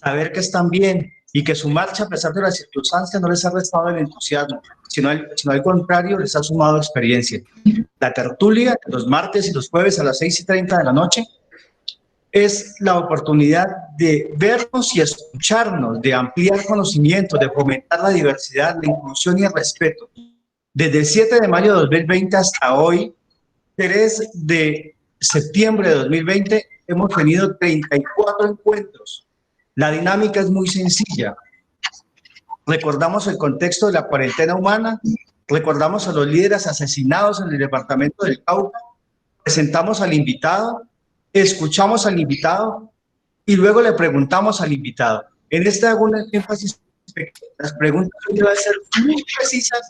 saber que están bien y que su marcha, a pesar de las circunstancias, no les ha restado el entusiasmo, sino al contrario, les ha sumado experiencia. La tertulia, los martes y los jueves a las 6:30 de la noche, es la oportunidad de vernos y escucharnos, de ampliar conocimientos, de fomentar la diversidad, la inclusión y el respeto. Desde el 7 de mayo de 2020 hasta hoy, 3 de septiembre de 2020, hemos tenido 34 encuentros. La dinámica es muy sencilla. Recordamos el contexto de la cuarentena humana, recordamos a los líderes asesinados en el departamento del Cauca, presentamos al invitado, escuchamos al invitado y luego le preguntamos al invitado. En este hago un énfasis. Las preguntas deben ser muy precisas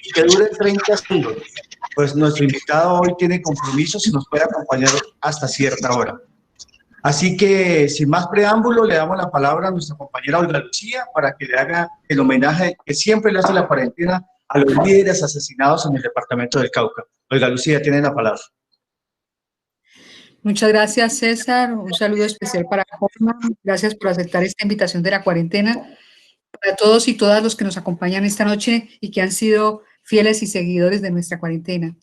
y que duren 30 segundos. Pues nuestro invitado hoy tiene compromisos y nos puede acompañar hasta cierta hora. Así que, sin más preámbulo, le damos la palabra a nuestra compañera Olga Lucía para que le haga el homenaje que siempre le hace la cuarentena a los líderes asesinados en el departamento del Cauca. Olga Lucía, tiene la palabra. Muchas gracias, César. Un saludo especial para Jorma. Gracias por aceptar esta invitación de la cuarentena. Para todos y todas los que nos acompañan esta noche y que han sido fieles y seguidores de nuestra cuarentena.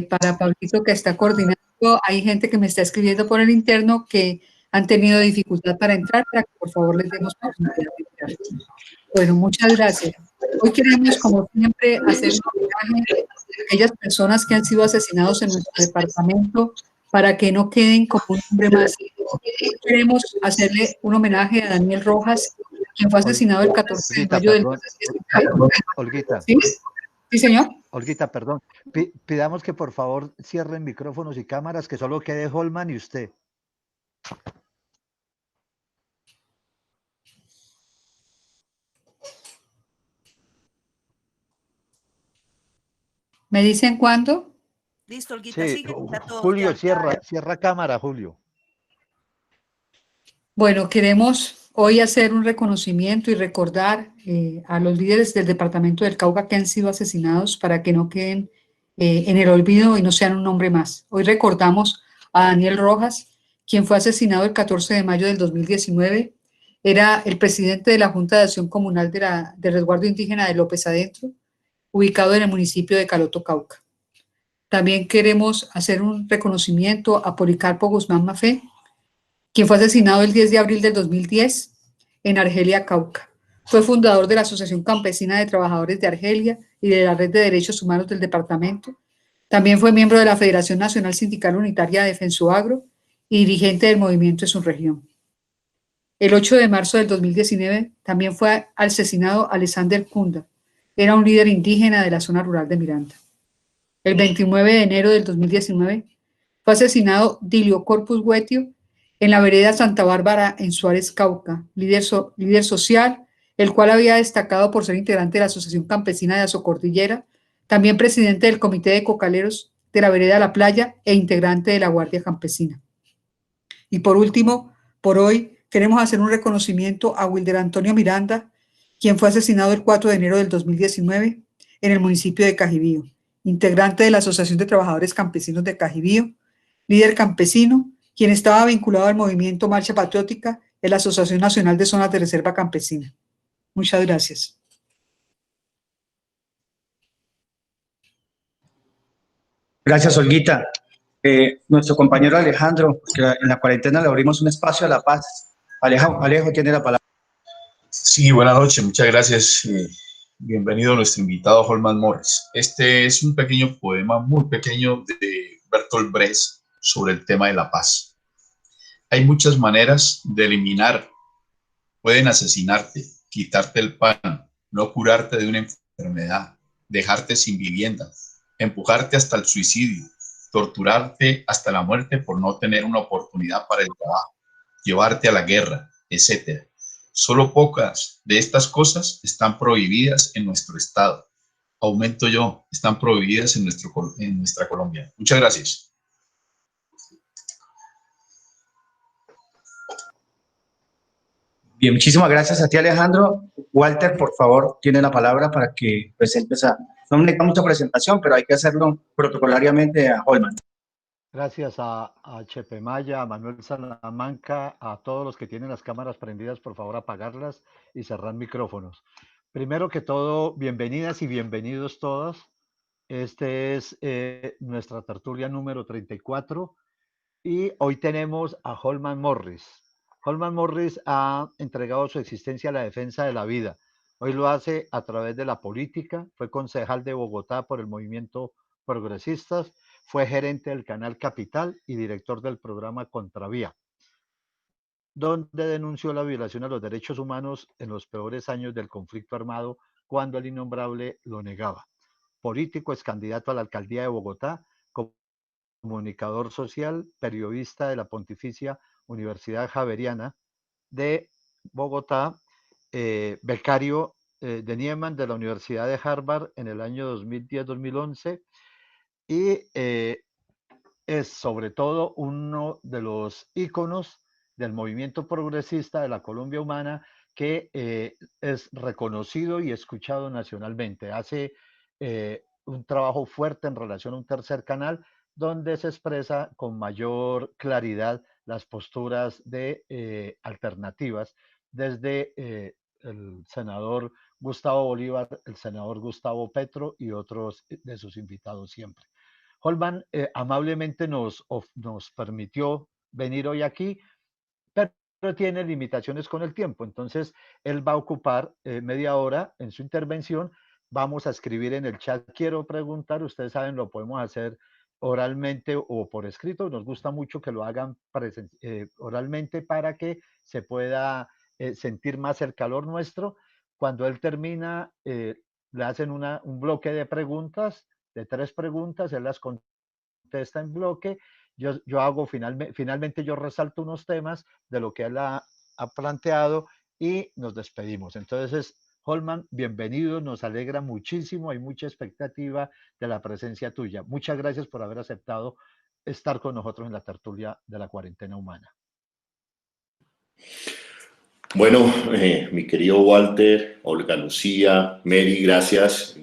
Para Pablito, que está coordinando, hay gente que me está escribiendo por el interno que han tenido dificultad para entrar, para que por favor les demos oportunidad de entrar. Bueno, muchas gracias. Hoy queremos, como siempre, hacer un homenaje a aquellas personas que han sido asesinados en nuestro departamento, para que no queden como un hombre más. Queremos hacerle un homenaje a Daniel Rojas, quien fue asesinado el 14 de mayo del 2019. Olguita. ¿Sí? ¿Sí, señor? Olguita, perdón. Pidamos que por favor cierren micrófonos y cámaras, que solo quede Holman y usted. ¿Me dicen cuándo? Listo, Olguita, Sí, sigue. Julio, cierra cámara, Julio. Bueno, queremos hoy hacer un reconocimiento y recordar a los líderes del departamento del Cauca que han sido asesinados para que no queden en el olvido y no sean un nombre más. Hoy recordamos a Daniel Rojas, quien fue asesinado el 14 de mayo del 2019. Era el presidente de la Junta de Acción Comunal del Resguardo Indígena de López Adentro, ubicado en el municipio de Caloto, Cauca. También queremos hacer un reconocimiento a Policarpo Guzmán Mafé, quien fue asesinado el 10 de abril del 2010 en Argelia, Cauca. Fue fundador de la Asociación Campesina de Trabajadores de Argelia y de la Red de Derechos Humanos del departamento. También fue miembro de la Federación Nacional Sindical Unitaria de Defensoagro y dirigente del movimiento en su región. El 8 de marzo del 2019 también fue asesinado Alexander Kunda. Era un líder indígena de la zona rural de Miranda. El 29 de enero del 2019 fue asesinado Dilio Corpus Huetio en la vereda Santa Bárbara en Suárez, Cauca, líder social, el cual había destacado por ser integrante de la Asociación Campesina de Azocordillera, también presidente del Comité de Cocaleros de la vereda La Playa e integrante de la Guardia Campesina. Y por último, por hoy, queremos hacer un reconocimiento a Wilder Antonio Miranda, quien fue asesinado el 4 de enero del 2019 en el municipio de Cajibío, integrante de la Asociación de Trabajadores Campesinos de Cajibío, líder campesino, quien estaba vinculado al movimiento Marcha Patriótica de la Asociación Nacional de Zonas de Reserva Campesina. Muchas gracias. Gracias, Olguita. Nuestro compañero Alejandro, que en la cuarentena le abrimos un espacio a la paz. Alejo tiene la palabra. Sí, buenas noches, muchas gracias. Bienvenido nuestro invitado Holman Morris. Este es un pequeño poema, muy pequeño, de Bertolt Brecht sobre el tema de la paz. Hay muchas maneras de eliminar. Pueden asesinarte, quitarte el pan, no curarte de una enfermedad, dejarte sin vivienda, empujarte hasta el suicidio, torturarte hasta la muerte por no tener una oportunidad para el trabajo, llevarte a la guerra, etc. Solo pocas de estas cosas están prohibidas en nuestro estado. Aumento yo, están prohibidas en nuestra Colombia. Muchas gracias. Bien, muchísimas gracias a ti, Alejandro. Walter, por favor, tiene la palabra para que presentes a... No me necesita mucha presentación, pero hay que hacerlo protocolariamente a Holman. Gracias a HP Maya, a Manuel Salamanca, a todos los que tienen las cámaras prendidas, por favor apagarlas y cerrar micrófonos. Primero que todo, bienvenidas y bienvenidos todos. Este es nuestra tertulia número 34 y hoy tenemos a Holman Morris. Holman Morris ha entregado su existencia a la defensa de la vida. Hoy lo hace a través de la política, fue concejal de Bogotá por el movimiento Progresistas, fue gerente del canal Capital y director del programa Contravía, donde denunció la violación a los derechos humanos en los peores años del conflicto armado cuando el innombrable lo negaba. Político, es candidato a la alcaldía de Bogotá, comunicador social, periodista de la Pontificia Universidad Javeriana de Bogotá, becario de Nieman de la Universidad de Harvard en el año 2010-2011 y es sobre todo uno de los íconos del movimiento progresista de la Colombia humana que es reconocido y escuchado nacionalmente. Hace un trabajo fuerte en relación a un tercer canal donde se expresa con mayor claridad las posturas de alternativas desde el senador Gustavo Bolívar, el senador Gustavo Petro y otros de sus invitados siempre. Holman amablemente nos permitió venir hoy aquí, pero tiene limitaciones con el tiempo. Entonces, él va a ocupar media hora en su intervención. Vamos a escribir en el chat. Quiero preguntar, ustedes saben, lo podemos hacer oralmente o por escrito. Nos gusta mucho que lo hagan oralmente para que se pueda sentir más el calor nuestro. Cuando él termina, le hacen un bloque de preguntas, de 3 preguntas, él las contesta en bloque. Yo hago finalmente yo resalto unos temas de lo que él ha planteado y nos despedimos. Entonces, Holman, bienvenido, nos alegra muchísimo, hay mucha expectativa de la presencia tuya. Muchas gracias por haber aceptado estar con nosotros en la tertulia de la cuarentena humana. Bueno, mi querido Walter, Olga Lucía, Mary, gracias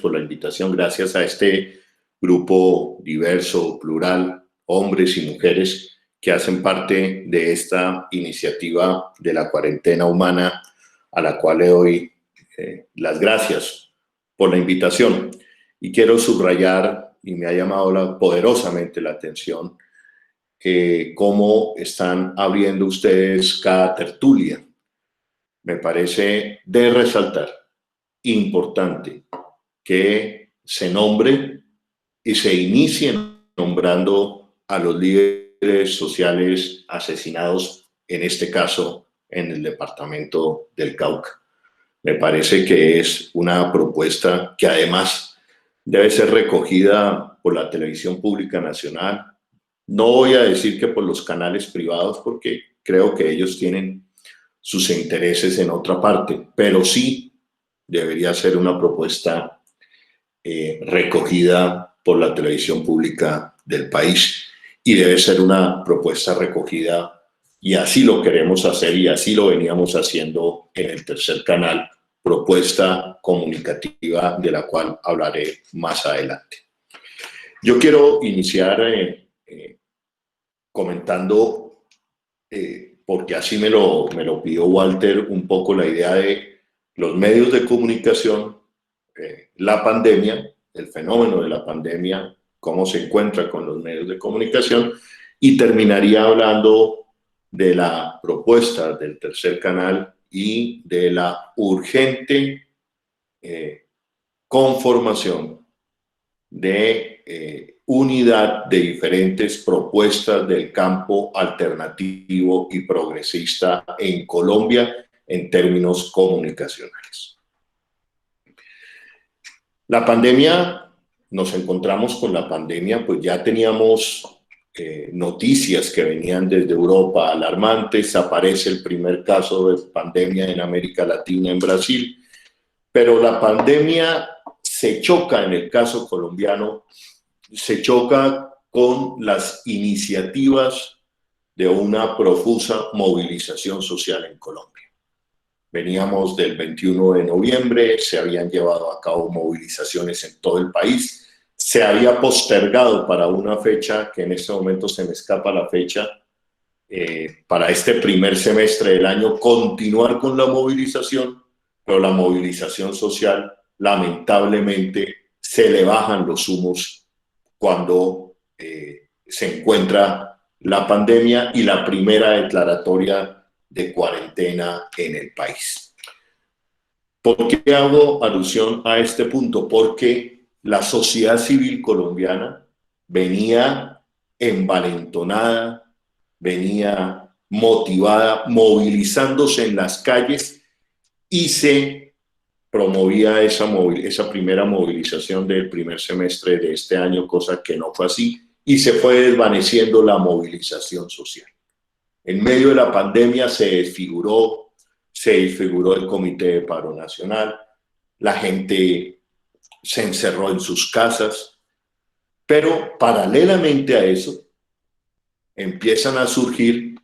por la invitación, gracias a este grupo diverso, plural, hombres y mujeres que hacen parte de esta iniciativa de la cuarentena humana, a la cual le doy las gracias por la invitación. Y quiero subrayar, y me ha llamado poderosamente la atención, cómo están abriendo ustedes cada tertulia. Me parece de resaltar, importante, que se nombre y se inicie nombrando a los líderes sociales asesinados, en este caso, en el departamento del Cauca. Me parece que es una propuesta que además debe ser recogida por la televisión pública nacional. No voy a decir que por los canales privados, porque creo que ellos tienen sus intereses en otra parte, pero sí debería ser una propuesta recogida por la televisión pública del país y debe ser una propuesta recogida, y así lo queremos hacer y así lo veníamos haciendo en el tercer canal, propuesta comunicativa de la cual hablaré más adelante. Yo quiero iniciar comentando, porque así me lo pidió Walter, un poco la idea de los medios de comunicación, la pandemia, el fenómeno de la pandemia, cómo se encuentra con los medios de comunicación, y terminaría hablando de la propuesta del tercer canal y de la urgente conformación de unidad de diferentes propuestas del campo alternativo y progresista en Colombia en términos comunicacionales. La pandemia, nos encontramos con la pandemia, pues ya teníamos noticias que venían desde Europa alarmantes. Aparece el primer caso de pandemia en América Latina, en Brasil, pero la pandemia se choca, en el caso colombiano, se choca con las iniciativas de una profusa movilización social en Colombia. Veníamos del 21 de noviembre, se habían llevado a cabo movilizaciones en todo el país, se había postergado para una fecha, que en este momento se me escapa la fecha, para este primer semestre del año, continuar con la movilización, pero la movilización social, lamentablemente, se le bajan los humos cuando se encuentra la pandemia y la primera declaratoria de cuarentena en el país. ¿Por qué hago alusión a este punto? Porque la sociedad civil colombiana venía envalentonada, venía motivada, movilizándose en las calles, y se promovía esa primera movilización del primer semestre de este año, cosa que no fue así, y se fue desvaneciendo la movilización social. En medio de la pandemia se desfiguró el Comité de Paro Nacional, la gente se encerró en sus casas, pero paralelamente a eso empiezan a surgir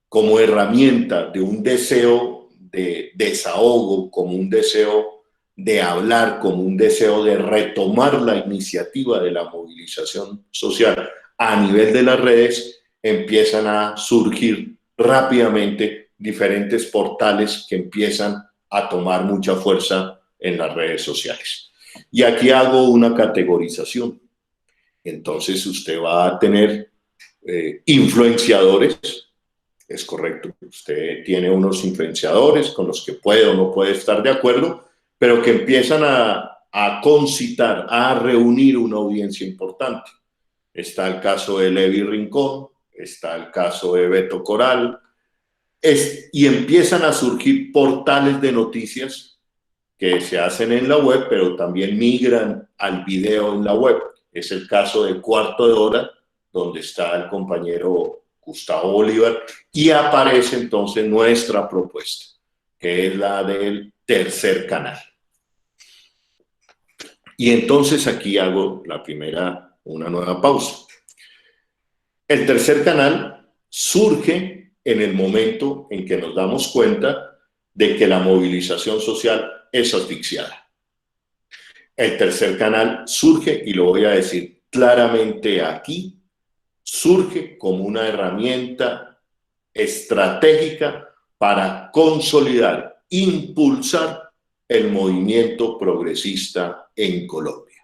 como herramienta de un deseo de desahogo, como un deseo de hablar, como un deseo de retomar la iniciativa de la movilización social a nivel de las redes, empiezan a surgir rápidamente diferentes portales que empiezan a tomar mucha fuerza en las redes sociales. Y aquí hago una categorización. Entonces usted va a tener influenciadores, es correcto, usted tiene unos influenciadores con los que puede o no puede estar de acuerdo, pero que empiezan a concitar, a reunir una audiencia importante. Está el caso de Levi Rincón, está el caso de Beto Coral, y empiezan a surgir portales de noticias que se hacen en la web, pero también migran al video en la web. Es el caso de Cuarto de Hora, donde está el compañero Gustavo Bolívar, y aparece entonces nuestra propuesta, que es la del tercer canal. Y entonces aquí hago una nueva pausa. El tercer canal surge en el momento en que nos damos cuenta de que la movilización social es asfixiada. El tercer canal surge, y lo voy a decir claramente aquí, surge como una herramienta estratégica para consolidar, impulsar el movimiento progresista en Colombia.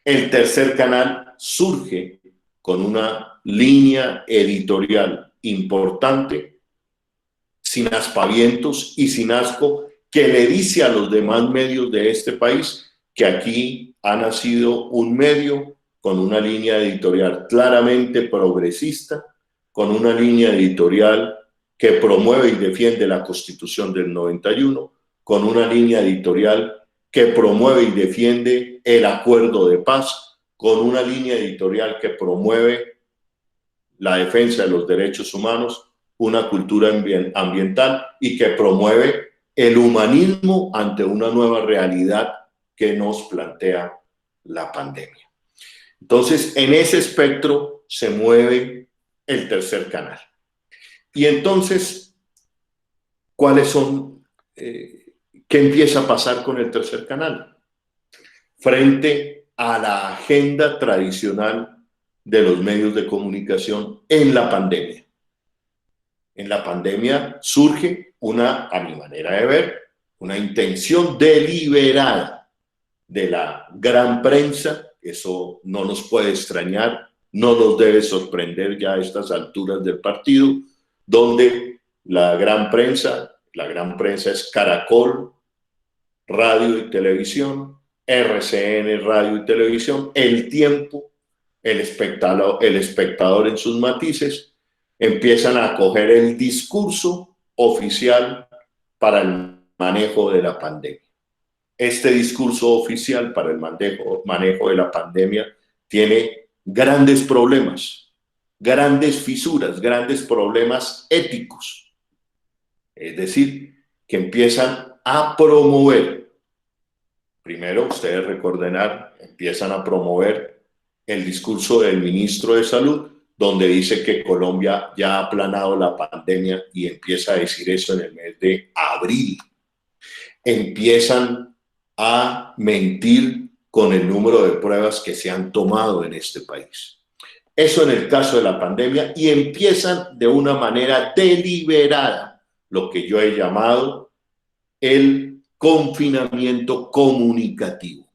El tercer canal surge con una línea editorial importante, sin aspavientos y sin asco, que le dice a los demás medios de este país que aquí ha nacido un medio con una línea editorial claramente progresista, con una línea editorial que promueve y defiende la Constitución del 91, con una línea editorial que promueve y defiende el acuerdo de paz, con una línea editorial que promueve la defensa de los derechos humanos, una cultura ambiental, y que promueve el humanismo ante una nueva realidad que nos plantea la pandemia. Entonces, en ese espectro se mueve el tercer canal. Y entonces, ¿cuáles son, qué empieza a pasar con el tercer canal? Frente a la agenda tradicional de los medios de comunicación en la pandemia. En la pandemia surge a mi manera de ver, una intención deliberada de la gran prensa. Eso no nos puede extrañar, no nos debe sorprender ya a estas alturas del partido, donde la gran prensa es Caracol, Radio y Televisión, RCN, Radio y Televisión, El Tiempo, El Espectador en sus matices, empiezan a acoger el discurso oficial para el manejo de la pandemia. Este discurso oficial para el manejo de la pandemia tiene grandes problemas, grandes fisuras, grandes problemas éticos. Es decir, que empiezan a promover, primero ustedes recordarán, empiezan a promover el discurso del ministro de Salud, donde dice que Colombia ya ha aplanado la pandemia, y empieza a decir eso en el mes de abril. Empiezan a mentir con el número de pruebas que se han tomado en este país. Eso en el caso de la pandemia, y empiezan de una manera deliberada lo que yo he llamado el confinamiento comunicativo.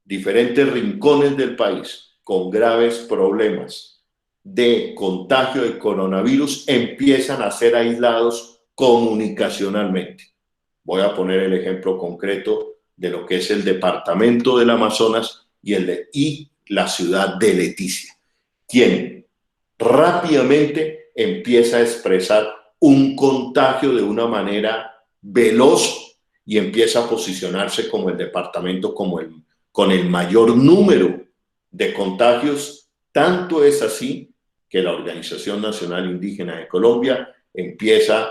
Diferentes rincones del país con graves problemas de contagio de coronavirus empiezan a ser aislados comunicacionalmente. Voy a poner el ejemplo concreto de lo que es el departamento del Amazonas y la ciudad de Leticia, quien rápidamente empieza a expresar un contagio de una manera veloz y empieza a posicionarse como el departamento con el mayor número de contagios. Tanto es así que la Organización Nacional Indígena de Colombia empieza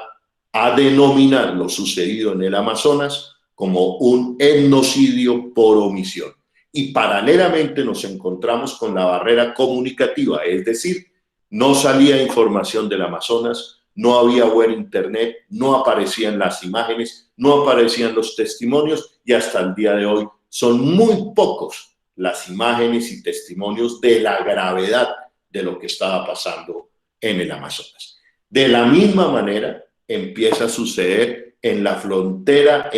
a denominar lo sucedido en el Amazonas como un etnocidio por omisión. Y paralelamente nos encontramos con la barrera comunicativa, es decir, no salía información del Amazonas, no había buen internet, no aparecían las imágenes, no aparecían los testimonios, y hasta el día de hoy son muy pocos las imágenes y testimonios de la gravedad de lo que estaba pasando en el Amazonas. De la misma manera empieza a suceder en la frontera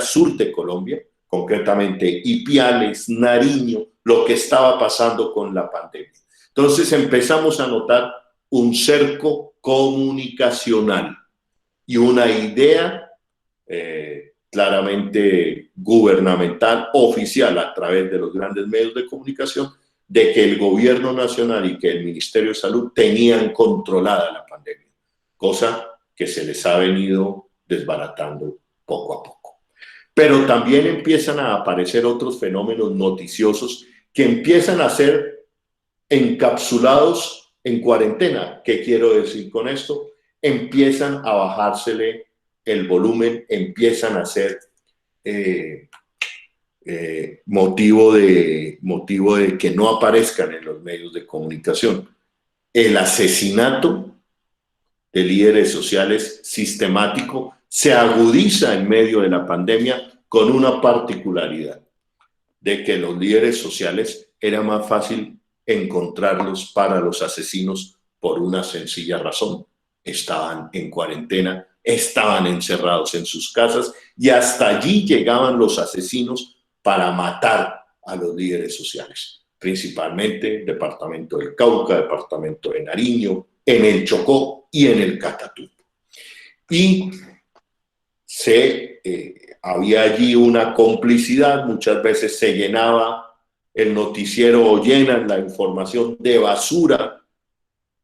sur de Colombia, concretamente Ipiales, Nariño, lo que estaba pasando con la pandemia. Entonces empezamos a notar un cerco comunicacional y una idea claramente gubernamental, oficial, a través de los grandes medios de comunicación, de que el gobierno nacional y que el Ministerio de Salud tenían controlada la pandemia, cosa que se les ha venido desbaratando poco a poco. Pero también empiezan a aparecer otros fenómenos noticiosos que empiezan a ser encapsulados en cuarentena. ¿Qué quiero decir con esto? Empiezan a bajársele el volumen, empiezan a ser motivo de que no aparezcan en los medios de comunicación. El asesinato de líderes sociales sistemático se agudiza en medio de la pandemia con una particularidad, de que los líderes sociales era más fácil encontrarlos para los asesinos por una sencilla razón: estaban en cuarentena, estaban encerrados en sus casas, y hasta allí llegaban los asesinos para matar a los líderes sociales, principalmente departamento del Cauca, departamento de Nariño, en el Chocó y en el Catatumbo. Y había allí una complicidad. Muchas veces se llenaba el noticiero o llenan la información de basura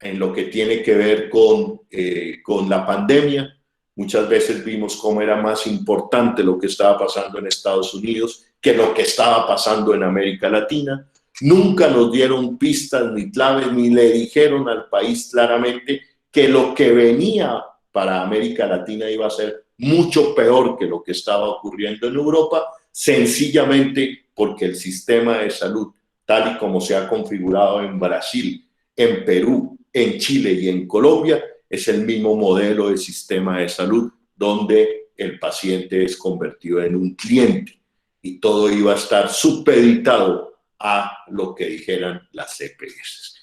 en lo que tiene que ver con la pandemia. Muchas veces vimos cómo era más importante lo que estaba pasando en Estados Unidos que lo que estaba pasando en América Latina. Nunca nos dieron pistas ni claves, ni le dijeron al país claramente que lo que venía para América Latina iba a ser mucho peor que lo que estaba ocurriendo en Europa, sencillamente porque el sistema de salud, tal y como se ha configurado en Brasil, en Perú, en Chile y en Colombia, es el mismo modelo de sistema de salud donde el paciente es convertido en un cliente y todo iba a estar supeditado a lo que dijeran las EPS.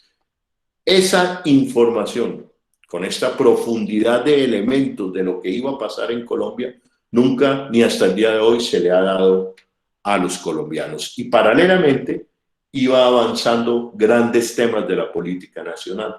Esa información, con esta profundidad de elementos de lo que iba a pasar en Colombia, nunca ni hasta el día de hoy se le ha dado a los colombianos. Y paralelamente iba avanzando grandes temas de la política nacional.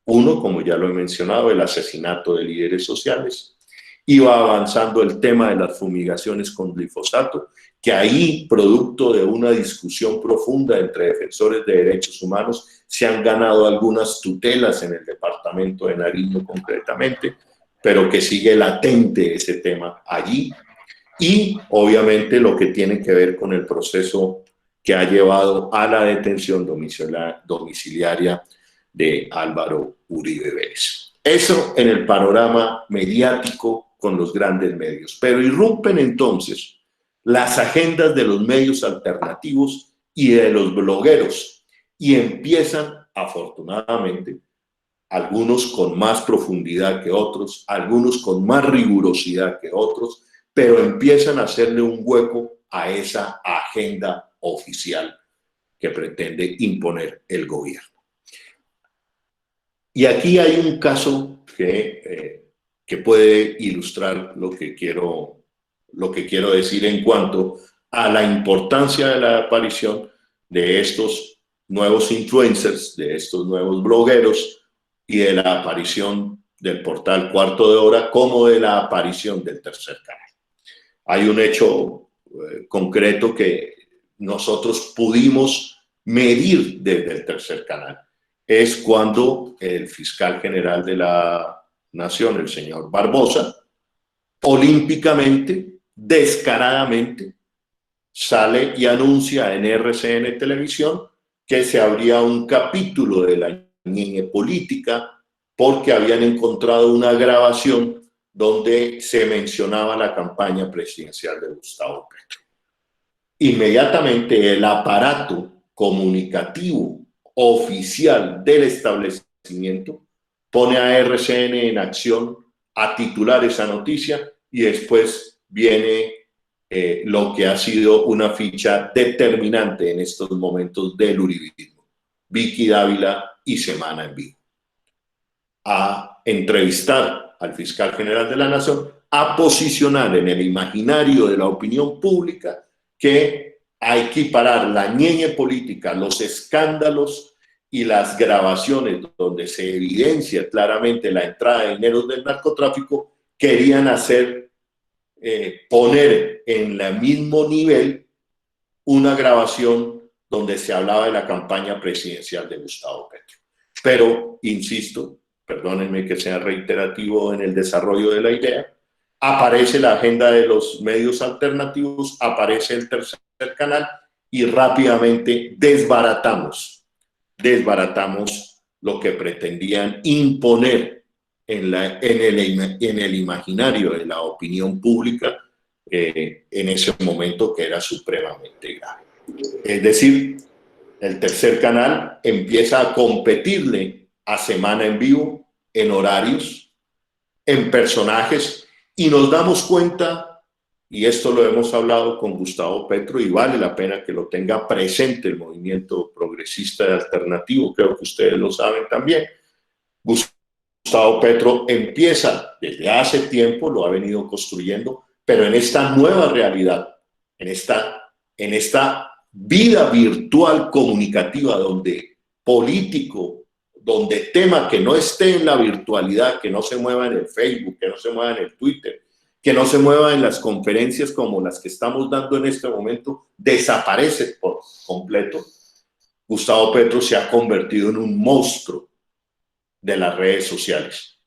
Uno, como ya lo he mencionado, el asesinato de líderes sociales. Iba avanzando el tema de las fumigaciones con glifosato, que ahí, producto de una discusión profunda entre defensores de derechos humanos, se han ganado algunas tutelas en el departamento de Nariño concretamente, pero que sigue latente ese tema allí. Y obviamente lo que tiene que ver con el proceso que ha llevado a la detención domiciliaria de Álvaro Uribe Vélez. Eso en el panorama mediático con los grandes medios. Pero irrumpen entonces las agendas de los medios alternativos y de los blogueros y empiezan, afortunadamente, algunos con más profundidad que otros, algunos con más rigurosidad que otros, pero empiezan a hacerle un hueco a esa agenda oficial que pretende imponer el gobierno. Y aquí hay un caso que puede ilustrar lo que quiero decir en cuanto a la importancia de la aparición de estos nuevos influencers, de estos nuevos blogueros y de la aparición del portal Cuarto de Hora, como de la aparición del tercer canal. Hay un hecho concreto que nosotros pudimos medir desde el tercer canal. Es cuando el fiscal general de la Nación, el señor Barbosa, olímpicamente, descaradamente, sale y anuncia en RCN Televisión que se abría un capítulo de la Ñeñe Política porque habían encontrado una grabación donde se mencionaba la campaña presidencial de Gustavo Petro. Inmediatamente el aparato comunicativo oficial del establecimiento pone a RCN en acción a titular esa noticia y después viene lo que ha sido una ficha determinante en estos momentos del uribismo, Vicky Dávila y Semana en Vivo, a entrevistar al fiscal general de la Nación, a posicionar en el imaginario de la opinión pública que a equiparar la Ñeñe Política, los escándalos y las grabaciones donde se evidencia claramente la entrada de dineros del narcotráfico, querían hacer poner en el mismo nivel una grabación donde se hablaba de la campaña presidencial de Gustavo Petro. Pero, insisto, perdónenme que sea reiterativo en el desarrollo de la idea, aparece la agenda de los medios alternativos, aparece el tercer canal y rápidamente desbaratamos lo que pretendían imponer en el imaginario de la opinión pública en ese momento, que era supremamente grave. Es decir, el tercer canal empieza a competirle a Semana en Vivo en horarios, en personajes, y nos damos cuenta, y esto lo hemos hablado con Gustavo Petro y vale la pena que lo tenga presente el movimiento progresista y alternativo, creo que ustedes lo saben también. Gustavo Petro empieza desde hace tiempo, lo ha venido construyendo, pero en esta nueva realidad, en esta vida virtual comunicativa donde político, donde tema que no esté en la virtualidad, que no se mueva en el Facebook, que no se mueva en el Twitter, que no se mueva en las conferencias como las que estamos dando en este momento, desaparece por completo. Gustavo Petro se ha convertido en un monstruo de las redes sociales.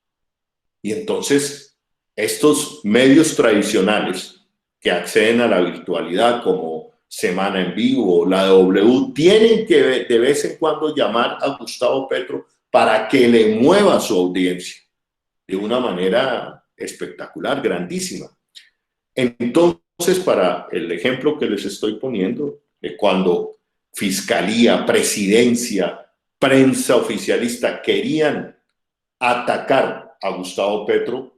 Y entonces, estos medios tradicionales que acceden a la virtualidad como Semana en Vivo, la W, tienen que de vez en cuando llamar a Gustavo Petro para que le mueva su audiencia de una manera espectacular, grandísima. Entonces, para el ejemplo que les estoy poniendo, cuando Fiscalía, Presidencia, prensa oficialista querían atacar a Gustavo Petro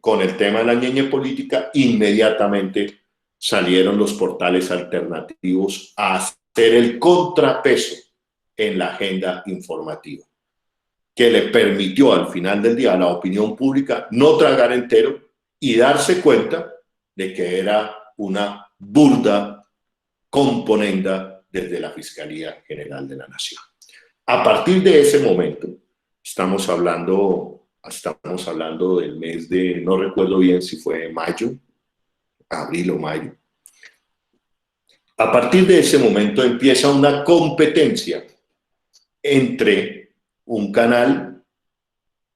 con el tema de la Ñeñe Política, inmediatamente salieron los portales alternativos a hacer el contrapeso en la agenda informativa, que le permitió al final del día a la opinión pública no tragar entero y darse cuenta de que era una burda componenda desde la Fiscalía General de la Nación. A partir de ese momento, estamos hablando del mes de, no recuerdo bien si fue mayo, abril o mayo. A partir de ese momento empieza una competencia entre un canal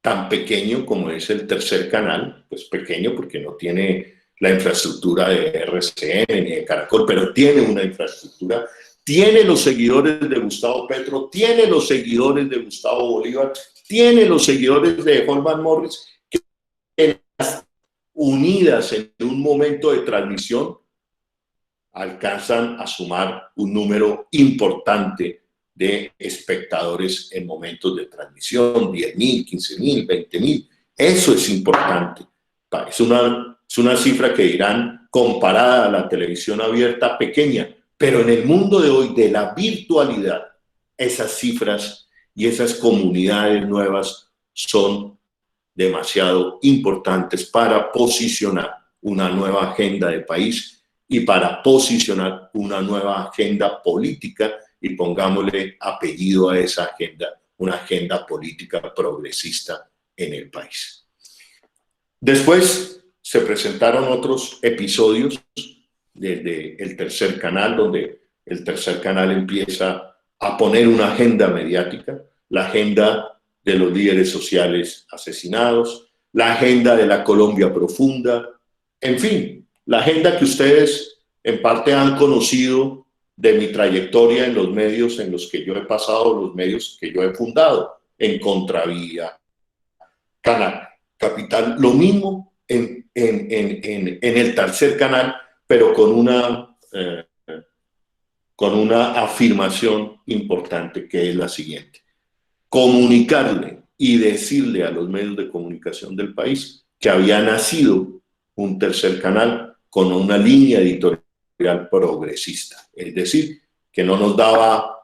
tan pequeño como es el tercer canal, pues pequeño porque no tiene la infraestructura de RCN ni de Caracol, pero tiene una infraestructura, tiene los seguidores de Gustavo Petro, tiene los seguidores de Gustavo Bolívar, tiene los seguidores de Holman Morris, que unidas en un momento de transmisión alcanzan a sumar un número importante de espectadores en momentos de transmisión, 10.000, 15.000, 20.000. Eso es importante. Es una cifra que dirán comparada a la televisión abierta, pequeña, pero en el mundo de hoy de la virtualidad, esas cifras y esas comunidades nuevas son demasiado importantes para posicionar una nueva agenda de país y para posicionar una nueva agenda política, y pongámosle apellido a esa agenda, una agenda política progresista en el país. Después se presentaron otros episodios desde el Tercer Canal, donde el Tercer Canal empieza a poner una agenda mediática, la agenda de los líderes sociales asesinados, la agenda de la Colombia profunda, en fin, la agenda que ustedes en parte han conocido de mi trayectoria en los medios en los que yo he pasado, los medios que yo he fundado, en Contravía, Canal Capital, lo mismo en el Tercer Canal, pero con una afirmación importante, que es la siguiente: comunicarle y decirle a los medios de comunicación del país que había nacido un Tercer Canal con una línea editorial progresista, es decir, que no nos daba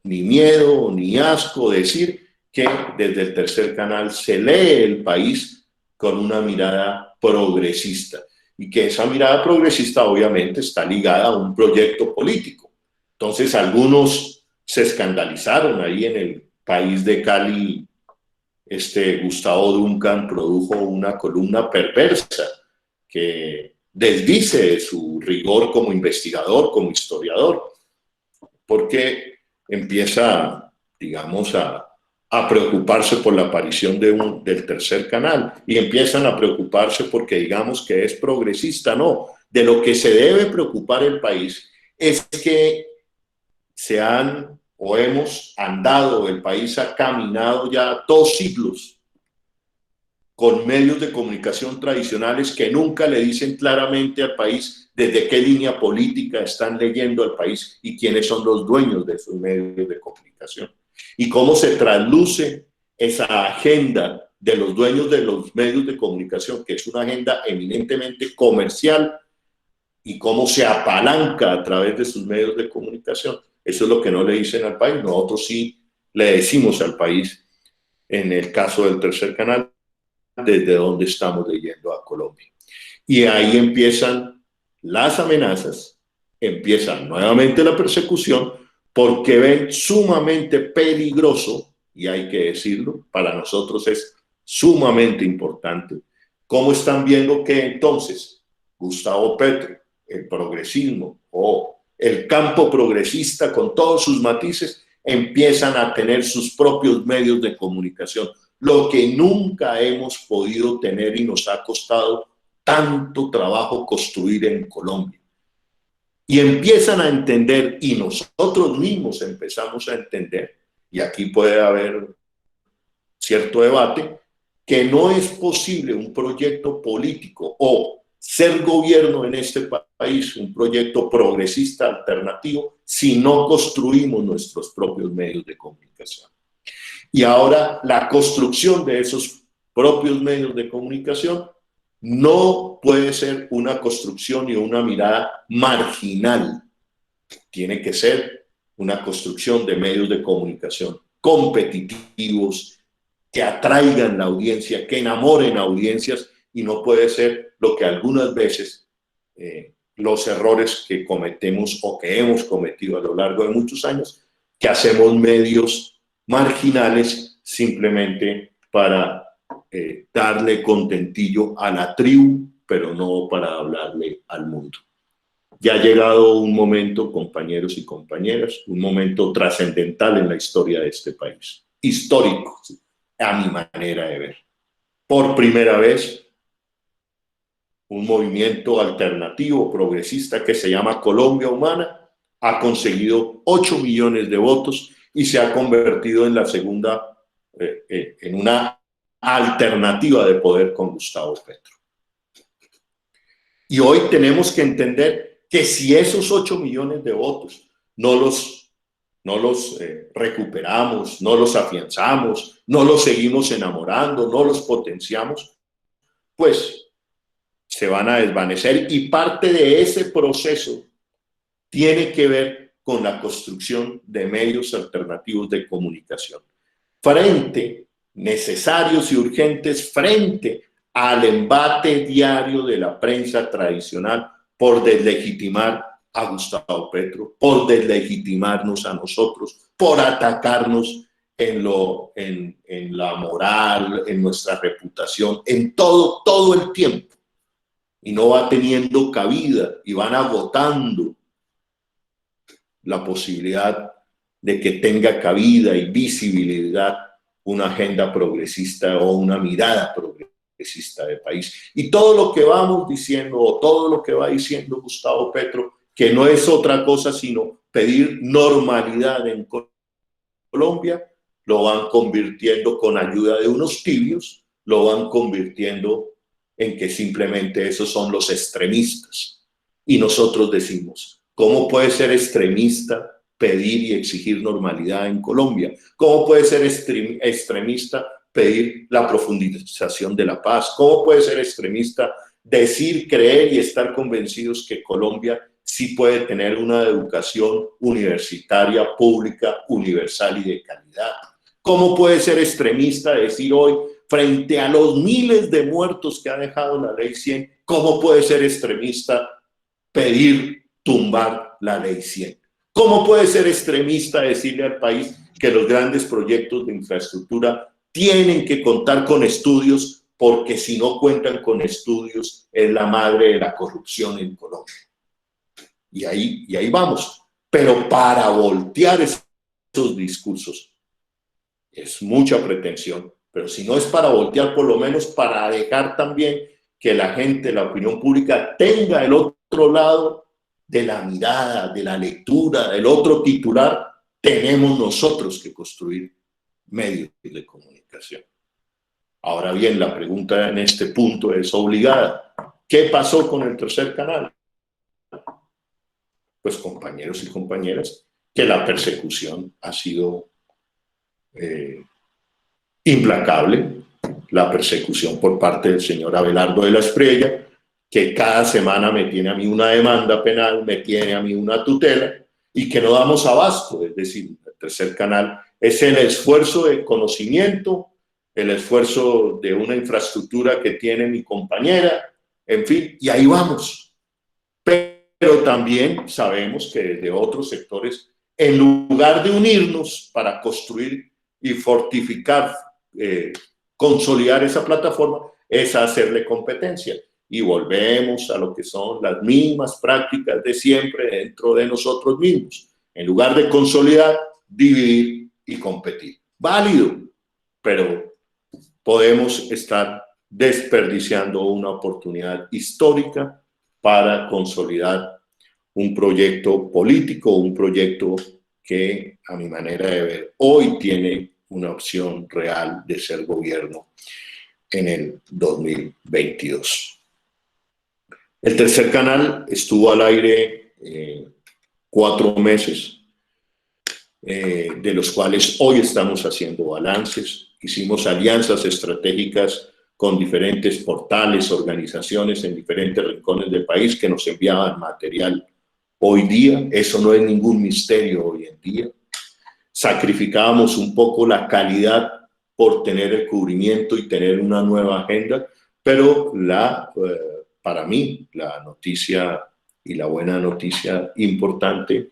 ni miedo ni asco decir que desde el Tercer Canal se lee el país con una mirada progresista, y que esa mirada progresista obviamente está ligada a un proyecto político. Entonces algunos se escandalizaron ahí en el País de Cali. Gustavo Duncan produjo una columna perversa que desdice su rigor como investigador, como historiador, porque empieza, digamos, a preocuparse por la aparición del Tercer Canal, y empiezan a preocuparse porque digamos que es progresista. No, de lo que se debe preocupar el país es que el país ha caminado ya 2 siglos con medios de comunicación tradicionales que nunca le dicen claramente al país desde qué línea política están leyendo al país y quiénes son los dueños de esos medios de comunicación. Y cómo se trasluce esa agenda de los dueños de los medios de comunicación, que es una agenda eminentemente comercial, y cómo se apalanca a través de sus medios de comunicación. Eso es lo que no le dicen al país. Nosotros sí le decimos al país, en el caso del Tercer Canal, desde donde estamos leyendo a Colombia. Y ahí empiezan las amenazas, empieza nuevamente la persecución, porque ven sumamente peligroso, y hay que decirlo, para nosotros es sumamente importante, cómo están viendo que entonces Gustavo Petro, el progresismo o el campo progresista con todos sus matices, empiezan a tener sus propios medios de comunicación, lo que nunca hemos podido tener y nos ha costado tanto trabajo construir en Colombia. Y empiezan a entender, y nosotros mismos empezamos a entender, y aquí puede haber cierto debate, que no es posible un proyecto político o ser gobierno en este país, un proyecto progresista alternativo, si no construimos nuestros propios medios de comunicación. Y ahora la construcción de esos propios medios de comunicación no puede ser una construcción y una mirada marginal. Tiene que ser una construcción de medios de comunicación competitivos, que atraigan la audiencia, que enamoren a audiencias, y no puede ser lo que algunas veces los errores que cometemos o que hemos cometido a lo largo de muchos años, que hacemos medios marginales simplemente para darle contentillo a la tribu, pero no para hablarle al mundo. Ya ha llegado un momento, compañeros y compañeras, un momento trascendental en la historia de este país, histórico, a mi manera de ver. Por primera vez, un movimiento alternativo, progresista, que se llama Colombia Humana, ha conseguido 8 millones de votos y se ha convertido en la segunda, en una alternativa de poder con Gustavo Petro. Y hoy tenemos que entender que si esos 8 millones de votos no los recuperamos, no los afianzamos, no los seguimos enamorando, no los potenciamos, pues se van a desvanecer, y parte de ese proceso tiene que ver con la construcción de medios alternativos de comunicación, necesarios y urgentes, frente al embate diario de la prensa tradicional por deslegitimar a Gustavo Petro, por deslegitimarnos a nosotros, por atacarnos en la moral, en nuestra reputación, en todo el tiempo. Y no va teniendo cabida y van agotando la posibilidad de que tenga cabida y visibilidad una agenda progresista o una mirada progresista del país. Y todo lo que vamos diciendo, o todo lo que va diciendo Gustavo Petro, que no es otra cosa sino pedir normalidad en Colombia, lo van convirtiendo, con ayuda de unos tibios, lo van convirtiendo en que simplemente esos son los extremistas. Y nosotros decimos, ¿cómo puede ser extremista pedir y exigir normalidad en Colombia? ¿Cómo puede ser extremista pedir la profundización de la paz? ¿Cómo puede ser extremista decir, creer y estar convencidos que Colombia sí puede tener una educación universitaria, pública, universal y de calidad? ¿Cómo puede ser extremista decir hoy, frente a los miles de muertos que ha dejado la Ley 100, cómo puede ser extremista pedir tumbar la Ley 100? ¿Cómo puede ser extremista decirle al país que los grandes proyectos de infraestructura tienen que contar con estudios, porque si no cuentan con estudios es la madre de la corrupción en Colombia? Y ahí vamos. Pero para voltear esos discursos es mucha pretensión, pero si no es para voltear, por lo menos para dejar también que la gente, la opinión pública, tenga el otro lado de la mirada, de la lectura, del otro titular. Tenemos nosotros que construir medios de comunicación. Ahora bien, la pregunta en este punto es obligada. ¿Qué pasó con el tercer canal? Pues, compañeros y compañeras, que la persecución ha sido implacable. La persecución por parte del señor Abelardo de la Espriella, que cada semana me tiene a mí una demanda penal, me tiene a mí una tutela, y que no damos abasto. Es decir, el tercer canal es el esfuerzo de conocimiento, el esfuerzo de una infraestructura que tiene mi compañera, en fin, y ahí vamos. Pero también sabemos que desde otros sectores, en lugar de unirnos para construir y fortificar, consolidar esa plataforma, es hacerle competencia. Y volvemos a lo que son las mismas prácticas de siempre dentro de nosotros mismos. En lugar de consolidar, dividir y competir. Válido, pero podemos estar desperdiciando una oportunidad histórica para consolidar un proyecto político, un proyecto que, a mi manera de ver, hoy tiene una opción real de ser gobierno en el 2022. El tercer canal estuvo al aire 4 meses, de los cuales hoy estamos haciendo balances. Hicimos alianzas estratégicas con diferentes portales, organizaciones en diferentes rincones del país que nos enviaban material. Hoy día, eso no es ningún misterio hoy en día. Sacrificábamos un poco la calidad por tener el cubrimiento y tener una nueva agenda, pero para mí la noticia y la buena noticia importante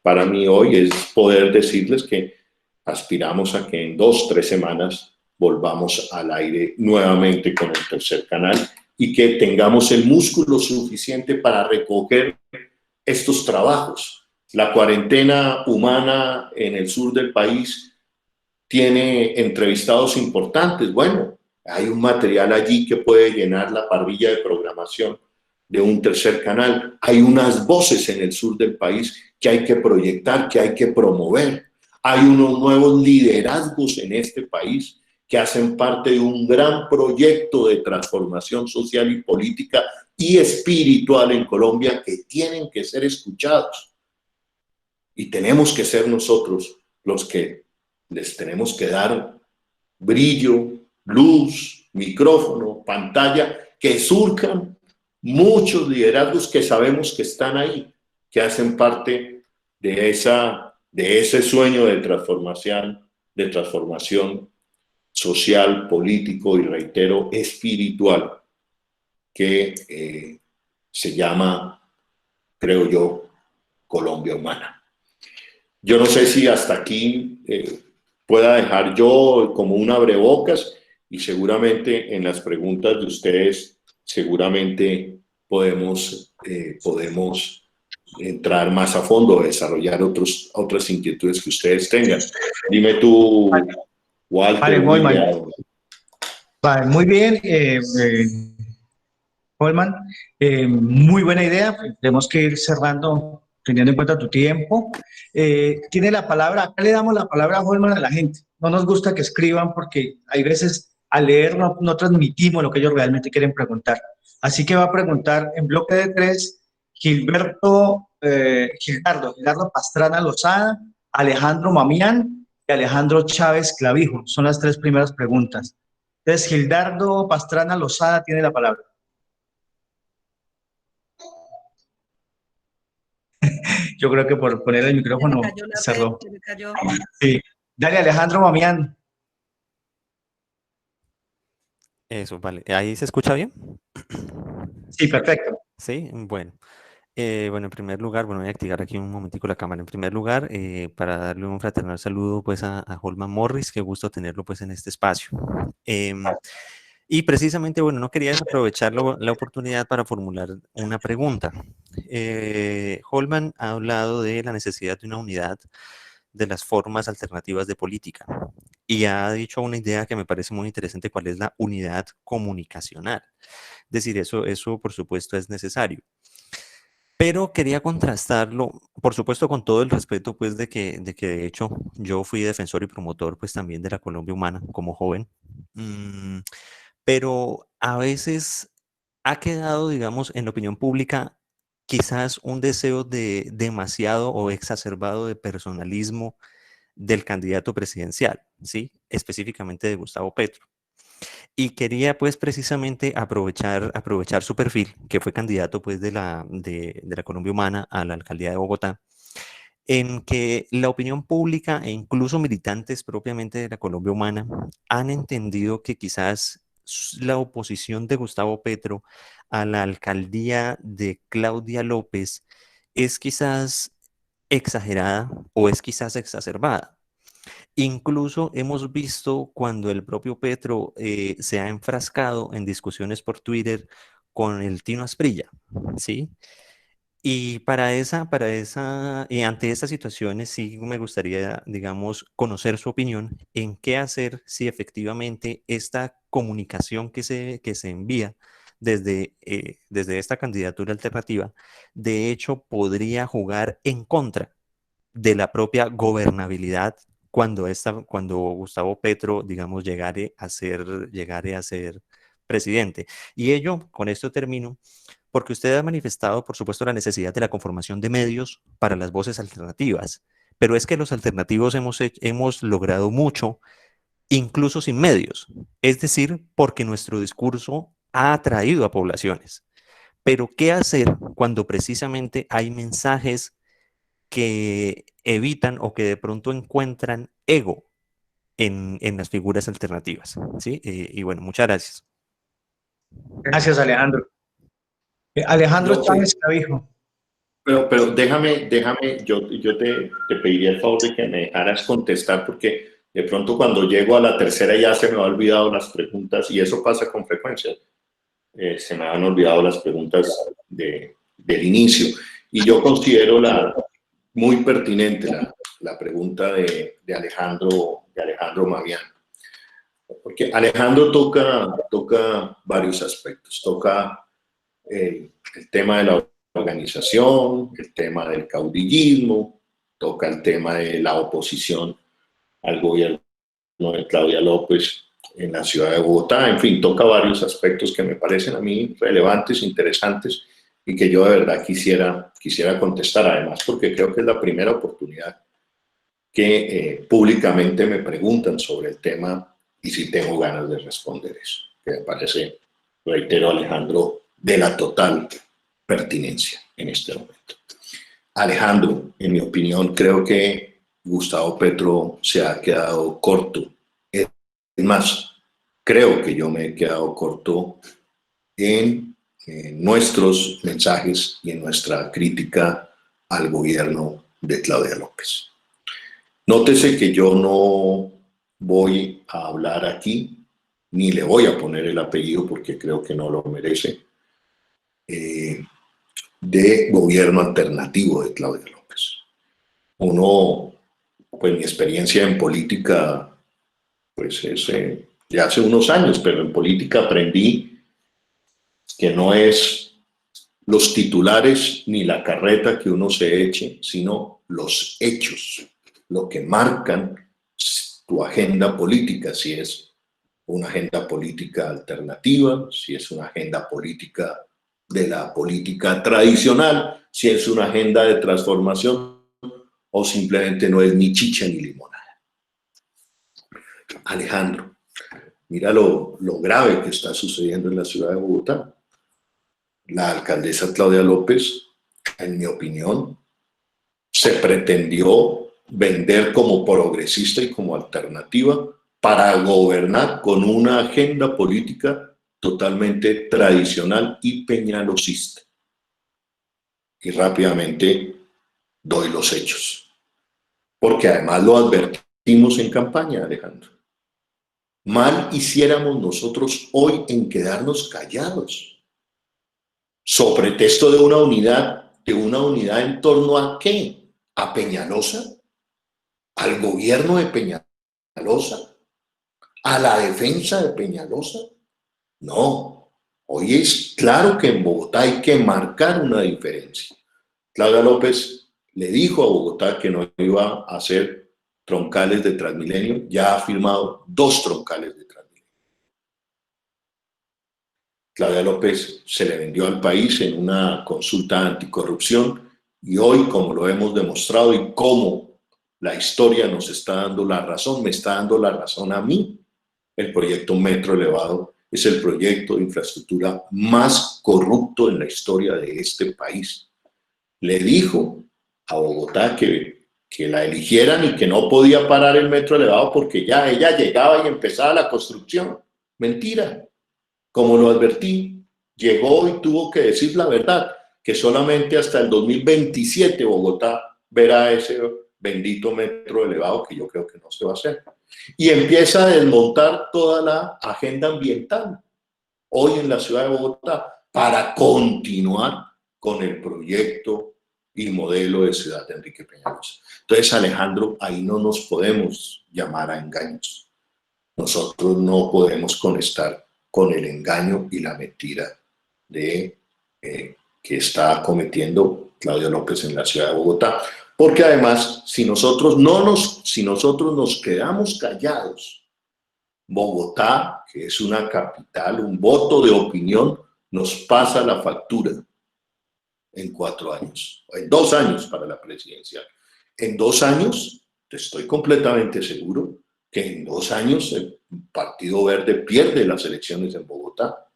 para mí hoy es poder decirles que aspiramos a que en 2-3 semanas volvamos al aire nuevamente con el tercer canal y que tengamos el músculo suficiente para recoger estos trabajos. La cuarentena humana en el sur del país tiene entrevistados importantes. Bueno, hay un material allí que puede llenar la parrilla de programación de un tercer canal. Hay unas voces en el sur del país que hay que proyectar, que hay que promover. Hay unos nuevos liderazgos en este país que hacen parte de un gran proyecto de transformación social y política y espiritual en Colombia que tienen que ser escuchados. Y tenemos que ser nosotros los que les tenemos que dar brillo, luz, micrófono, pantalla, que surcan muchos liderazgos que sabemos que están ahí, que hacen parte de ese sueño de transformación social, político y, reitero, espiritual, que se llama, creo yo, Colombia Humana. Yo no sé si hasta aquí pueda dejar yo como un abrebocas, y seguramente en las preguntas de ustedes seguramente podemos entrar más a fondo, desarrollar otras inquietudes que ustedes tengan. Dime tú, Walter. Vale, vale, muy bien, Holman, muy buena idea. Tenemos que ir cerrando teniendo en cuenta tu tiempo. Tiene la palabra, acá le damos la palabra a Holman a la gente. No nos gusta que escriban porque hay veces al leer no transmitimos lo que ellos realmente quieren preguntar. Así que va a preguntar en bloque de 3 Gildardo Pastrana Lozada, Alejandro Mamián y Alejandro Chávez Clavijo. Son las 3 primeras preguntas. Entonces, Gildardo Pastrana Lozada tiene la palabra. Yo creo que por poner el micrófono cerró. Se me cayó. Sí. Dale, Alejandro Mamián. Eso, vale. ¿Ahí se escucha bien? Sí, perfecto. Sí, bueno. Bueno, en primer lugar, bueno, voy a activar aquí un momentico la cámara. En primer lugar, para darle un fraternal saludo pues a Holman Morris, qué gusto tenerlo pues en este espacio. Y precisamente, bueno, no quería desaprovechar la oportunidad para formular una pregunta. Holman ha hablado de la necesidad de una unidad de las formas alternativas de política y ha dicho una idea que me parece muy interesante, cuál es la unidad comunicacional. Es decir, eso por supuesto es necesario. Pero quería contrastarlo, por supuesto, con todo el respeto, pues, de que de hecho yo fui defensor y promotor, pues, también de la Colombia Humana como joven. Pero a veces ha quedado, digamos, en la opinión pública, quizás un deseo de demasiado o exacerbado de personalismo del candidato presidencial, ¿sí? Específicamente de Gustavo Petro. Y quería pues precisamente aprovechar su perfil, que fue candidato pues de la Colombia Humana a la alcaldía de Bogotá, en que la opinión pública e incluso militantes propiamente de la Colombia Humana han entendido que quizás la oposición de Gustavo Petro a la alcaldía de Claudia López es quizás exagerada o es quizás exacerbada. Incluso hemos visto cuando el propio Petro se ha enfrascado en discusiones por Twitter con el Tino Asprilla, ¿sí? Y y ante estas situaciones sí me gustaría, digamos, conocer su opinión en qué hacer si efectivamente esta comunicación que se envía desde esta candidatura alternativa, de hecho, podría jugar en contra de la propia gobernabilidad cuando Gustavo Petro, digamos, llegare a ser presidente. Y ello, con esto termino, porque usted ha manifestado, por supuesto, la necesidad de la conformación de medios para las voces alternativas, pero es que los alternativos hemos logrado mucho, incluso sin medios, es decir, porque nuestro discurso ha atraído a poblaciones. Pero, ¿qué hacer cuando precisamente hay mensajes que evitan o que de pronto encuentran ego en las figuras alternativas? ¿Sí? Y bueno, muchas gracias. Gracias, Alejandro. Alejandro Chávez Clavijo. Pero déjame, yo te pediría el favor de que me dejaras contestar, porque de pronto cuando llego a la tercera ya se me han olvidado las preguntas, y eso pasa con frecuencia. Se me han olvidado las preguntas del inicio. Y yo considero muy pertinente la pregunta de Alejandro Mavián. Porque Alejandro toca varios aspectos. Toca el tema de la organización, el tema del caudillismo, toca el tema de la oposición al gobierno de Claudia López en la ciudad de Bogotá. En fin, toca varios aspectos que me parecen a mí relevantes, interesantes, y que yo de verdad quisiera contestar, además porque creo que es la primera oportunidad que públicamente me preguntan sobre el tema, y sí tengo ganas de responder eso, que me parece, reitero, Alejandro, de la total pertinencia en este momento. Alejandro, en mi opinión, creo que Gustavo Petro se ha quedado corto. Es más, creo que yo me he quedado corto en nuestros mensajes y en nuestra crítica al gobierno de Claudia López. Nótese que yo no voy a hablar aquí, ni le voy a poner el apellido porque creo que no lo merece, de gobierno alternativo de Claudia López. Uno, pues mi experiencia en política, pues es de hace unos años, pero en política aprendí que no es los titulares ni la carreta que uno se eche, sino los hechos, lo que marcan tu agenda política, si es una agenda política alternativa, si es una agenda política de la política tradicional, si es una agenda de transformación o simplemente no es ni chicha ni limonada. Alejandro, mira lo grave que está sucediendo en la ciudad de Bogotá. La alcaldesa Claudia López, en mi opinión, se pretendió vender como progresista y como alternativa para gobernar con una agenda política totalmente tradicional y peñalosista. Y rápidamente doy los hechos. Porque además lo advertimos en campaña, Alejandro. Mal hiciéramos nosotros hoy en quedarnos callados. ¿Sobre pretexto de una unidad en torno a qué? ¿A Peñalosa? ¿Al gobierno de Peñalosa? ¿A la defensa de Peñalosa? No, hoy es claro que en Bogotá hay que marcar una diferencia. Claudia López le dijo a Bogotá que no iba a hacer troncales de Transmilenio, ya ha firmado 2 troncales de Transmilenio. Claudia López se le vendió al país en una consulta anticorrupción y hoy, como lo hemos demostrado y como la historia nos está dando la razón, me está dando la razón a mí, el proyecto Metro Elevado es el proyecto de infraestructura más corrupto en la historia de este país. Le dijo a Bogotá que la eligieran y que no podía parar el Metro Elevado porque ya ella llegaba y empezaba la construcción. Mentira. Como lo advertí, llegó y tuvo que decir la verdad, que solamente hasta el 2027 Bogotá verá ese bendito metro elevado que yo creo que no se va a hacer. Y empieza a desmontar toda la agenda ambiental hoy en la ciudad de Bogotá para continuar con el proyecto y modelo de ciudad de Enrique Peñalosa. Entonces, Alejandro, ahí no nos podemos llamar a engaños. Nosotros no podemos conectar con el engaño y la mentira de que está cometiendo Claudia López en la ciudad de Bogotá. Porque además, si nosotros nos quedamos callados, Bogotá, que es una capital, un voto de opinión, nos pasa la factura en 4 años, en 2 años para la presidencial. En 2 años, estoy completamente seguro que en 2 años el Partido Verde pierde las elecciones en Bogotá.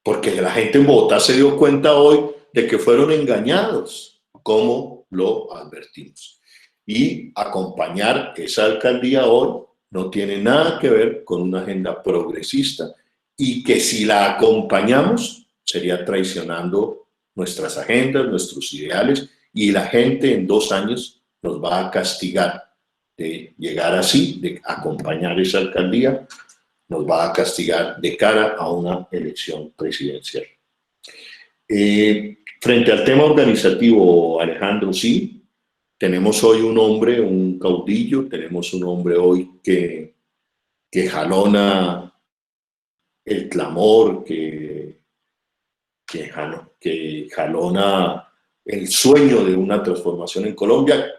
Porque la gente en Bogotá se dio cuenta hoy de que fueron engañados, como lo advertimos. Y acompañar esa alcaldía hoy no tiene nada que ver con una agenda progresista y que si la acompañamos sería traicionando nuestras agendas, nuestros ideales, y la gente en 2 años nos va a castigar de llegar así, de acompañar esa alcaldía, nos va a castigar de cara a una elección presidencial. Frente al tema organizativo, Alejandro, sí, tenemos hoy un hombre, un caudillo, tenemos un hombre hoy que jalona el clamor, que jalona el sueño de una transformación en Colombia.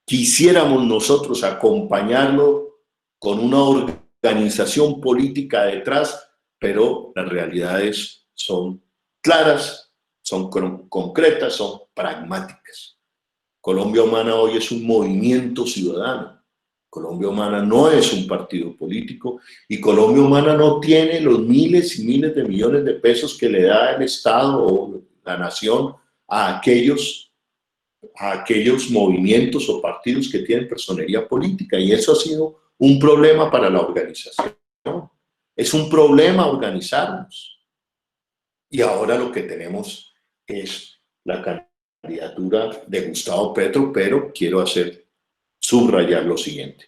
Quisiéramos nosotros acompañarlo con una organización política detrás, pero las realidades son claras, son concretas, son pragmáticas. Colombia Humana hoy es un movimiento ciudadano Colombia Humana no es un partido político y Colombia Humana no tiene los miles y miles de millones de pesos que le da el Estado o la nación a aquellos movimientos o partidos que tienen personería política, y eso ha sido un problema para la organización. Es un problema organizarnos. Y ahora lo que tenemos es la candidatura de Gustavo Petro, pero quiero subrayar lo siguiente.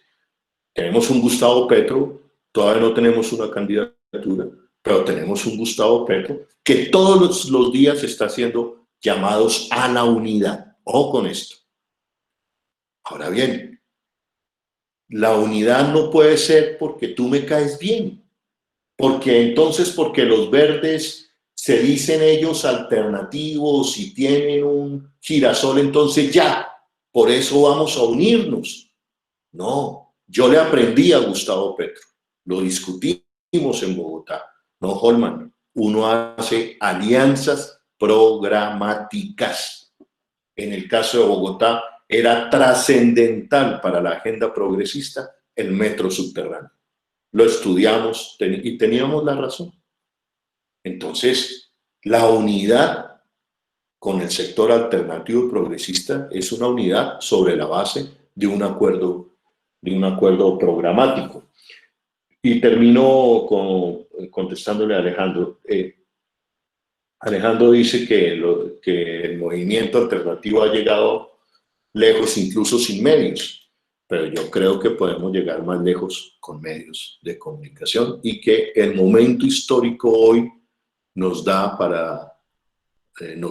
Tenemos un Gustavo Petro, todavía no tenemos una candidatura, pero tenemos un Gustavo Petro que todos los días está haciendo llamados a la unidad. Ojo con esto. Ahora bien, la unidad no puede ser porque tú me caes bien, porque los verdes se dicen ellos alternativos y tienen un girasol, entonces ya, por eso vamos a unirnos. No, yo le aprendí a Gustavo Petro, lo discutimos en Bogotá. No, Holman, uno hace alianzas programáticas. En el caso de Bogotá, era trascendental para la agenda progresista el metro subterráneo. Lo estudiamos y teníamos la razón. Entonces, la unidad con el sector alternativo y progresista es una unidad sobre la base de un acuerdo programático. Y termino contestándole a Alejandro. Alejandro dice que el movimiento alternativo ha llegado lejos incluso sin medios, pero yo creo que podemos llegar más lejos con medios de comunicación y que el momento histórico hoy nos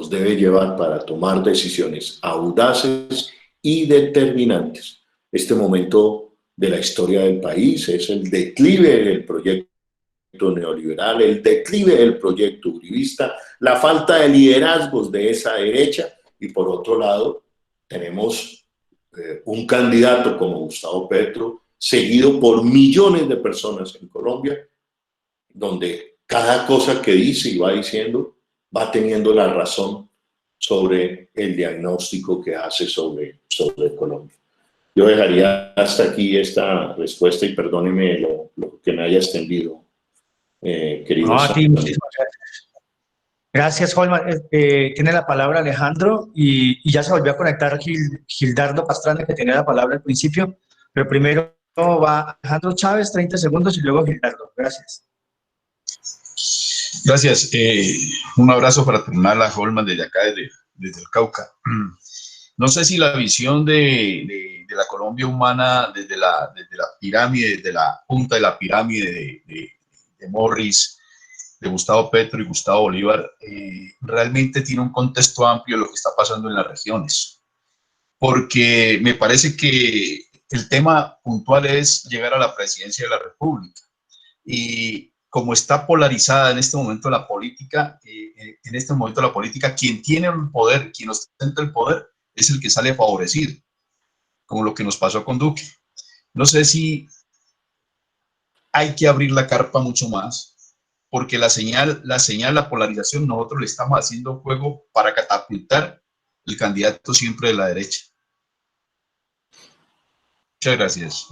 debe llevar para tomar decisiones audaces y determinantes. Este momento de la historia del país es el declive del proyecto neoliberal, el declive del proyecto uribista, la falta de liderazgos de esa derecha, y por otro lado tenemos un candidato como Gustavo Petro, seguido por millones de personas en Colombia, donde cada cosa que dice y va diciendo va teniendo la razón sobre el diagnóstico que hace sobre Colombia. Yo dejaría hasta aquí esta respuesta y perdóneme lo que me haya extendido, querido. No, a ti, muchísimas gracias. Gracias, Holman. Tiene la palabra Alejandro y ya se volvió a conectar Gildardo Pastrana, que tenía la palabra al principio, pero primero va Alejandro Chávez, 30 segundos, y luego Gildardo. Gracias. Gracias. Un abrazo fraternal a Holman desde acá, desde el Cauca. No sé si la visión de la Colombia humana desde la pirámide, desde la punta de la pirámide de Morris, de Gustavo Petro y Gustavo Bolívar, realmente tiene un contexto amplio de lo que está pasando en las regiones. Porque me parece que el tema puntual es llegar a la presidencia de la República. Y como está polarizada en este momento la política, quien tiene el poder, quien ostenta el poder, es el que sale favorecido, como lo que nos pasó con Duque. No sé si hay que abrir la carpa mucho más, porque la polarización, nosotros le estamos haciendo juego para catapultar el candidato siempre de la derecha. Muchas gracias.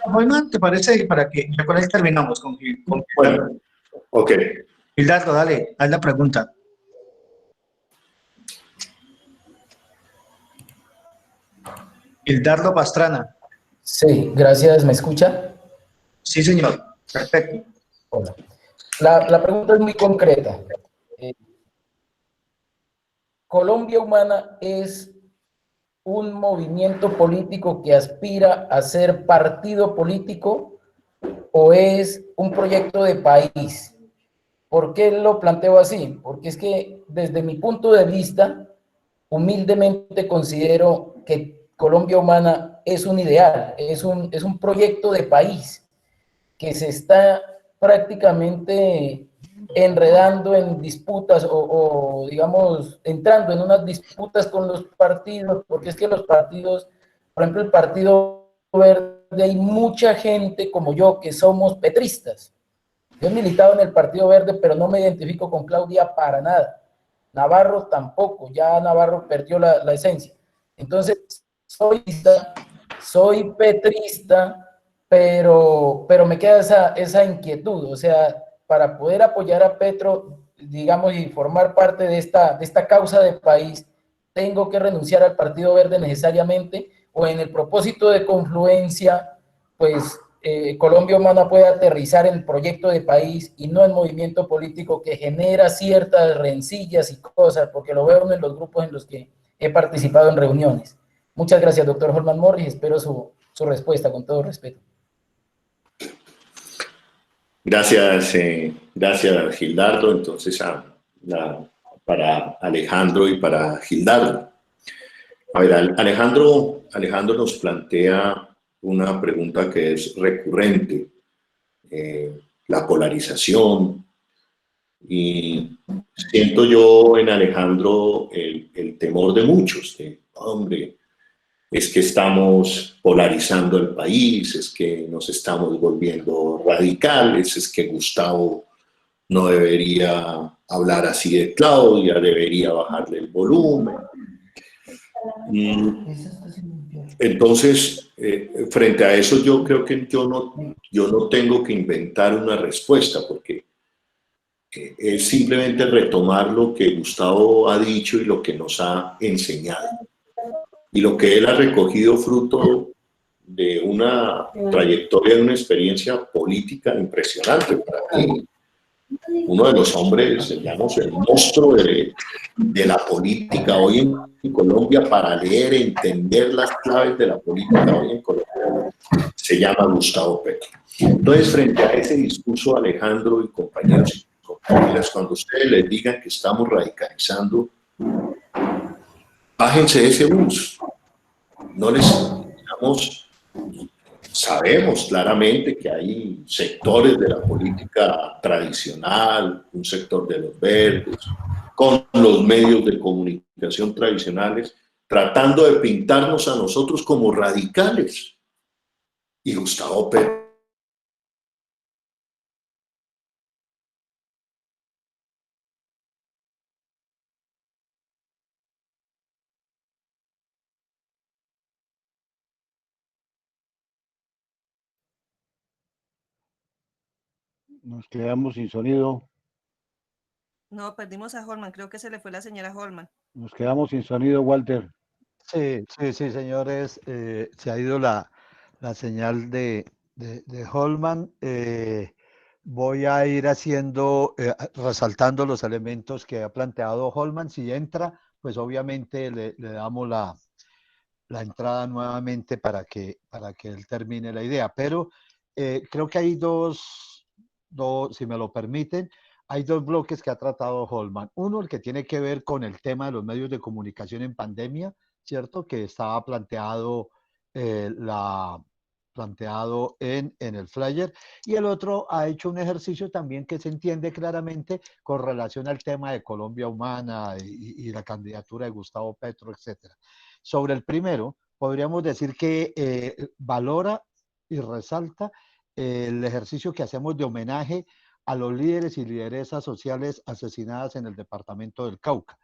Holman, ¿te parece? Para que ya con él terminamos. Bueno, ok. Gildardo, dale, haz la pregunta. Gildardo Pastrana. Sí, gracias. ¿Me escucha? Sí, señor. Perfecto. Hola. La pregunta es muy concreta. ¿Colombia Humana es un movimiento político que aspira a ser partido político o es un proyecto de país? ¿Por qué lo planteo así? Porque es que desde mi punto de vista, humildemente considero que Colombia Humana es un ideal, es un proyecto de país que se está prácticamente enredando en disputas o digamos, entrando en unas disputas con los partidos, porque es que los partidos, por ejemplo, el Partido Verde, hay mucha gente como yo que somos petristas. Yo he militado en el Partido Verde, pero no me identifico con Claudia para nada. Navarro tampoco, ya Navarro perdió la esencia. Entonces, soy petrista, pero me queda esa inquietud, o sea, para poder apoyar a Petro, digamos, y formar parte de esta causa de país, ¿tengo que renunciar al Partido Verde necesariamente? ¿O en el propósito de confluencia, pues Colombia Humana puede aterrizar en el proyecto de país y no en movimiento político que genera ciertas rencillas y cosas, porque lo veo en los grupos en los que he participado en reuniones? Muchas gracias, doctor Holman Morris. Espero su respuesta, con todo respeto. Gracias, gracias Gildardo. Entonces, para Alejandro y para Gildardo. A ver, Alejandro nos plantea una pregunta que es recurrente, la polarización, y siento yo en Alejandro el temor de muchos, de, hombre, es que estamos polarizando el país, es que nos estamos volviendo radicales, es que Gustavo no debería hablar así de Claudia, debería bajarle el volumen. Entonces, frente a eso yo creo que yo no tengo que inventar una respuesta, porque es simplemente retomar lo que Gustavo ha dicho y lo que nos ha enseñado. Y lo que él ha recogido fruto de una trayectoria, de una experiencia política impresionante para mí. Uno de los hombres, digamos, el monstruo de la política hoy en Colombia, para leer, entender las claves de la política hoy en Colombia, se llama Gustavo Petro. Entonces, frente a ese discurso, Alejandro y compañeros y compañeras, cuando ustedes les digan que estamos radicalizando, bájense de ese bus. No les digamos, sabemos claramente que hay sectores de la política tradicional, un sector de los verdes, con los medios de comunicación tradicionales, tratando de pintarnos a nosotros como radicales. Y Gustavo Petro Nos quedamos sin sonido. No, perdimos a Holman. Creo que se le fue la señal a Holman. Nos quedamos sin sonido, Walter. Sí, señores. Se ha ido la señal de Holman. Voy a ir resaltando los elementos que ha planteado Holman. Si entra, pues obviamente le damos la entrada nuevamente para que él termine la idea. Pero creo que hay dos, si me lo permiten, hay dos bloques que ha tratado Holman. Uno, el que tiene que ver con el tema de los medios de comunicación en pandemia, ¿cierto? Que estaba planteado en el flyer. Y el otro ha hecho un ejercicio también que se entiende claramente con relación al tema de Colombia Humana y la candidatura de Gustavo Petro, etcétera. Sobre el primero, podríamos decir que valora y resalta el ejercicio que hacemos de homenaje a los líderes y lideresas sociales asesinadas en el departamento del Cauca.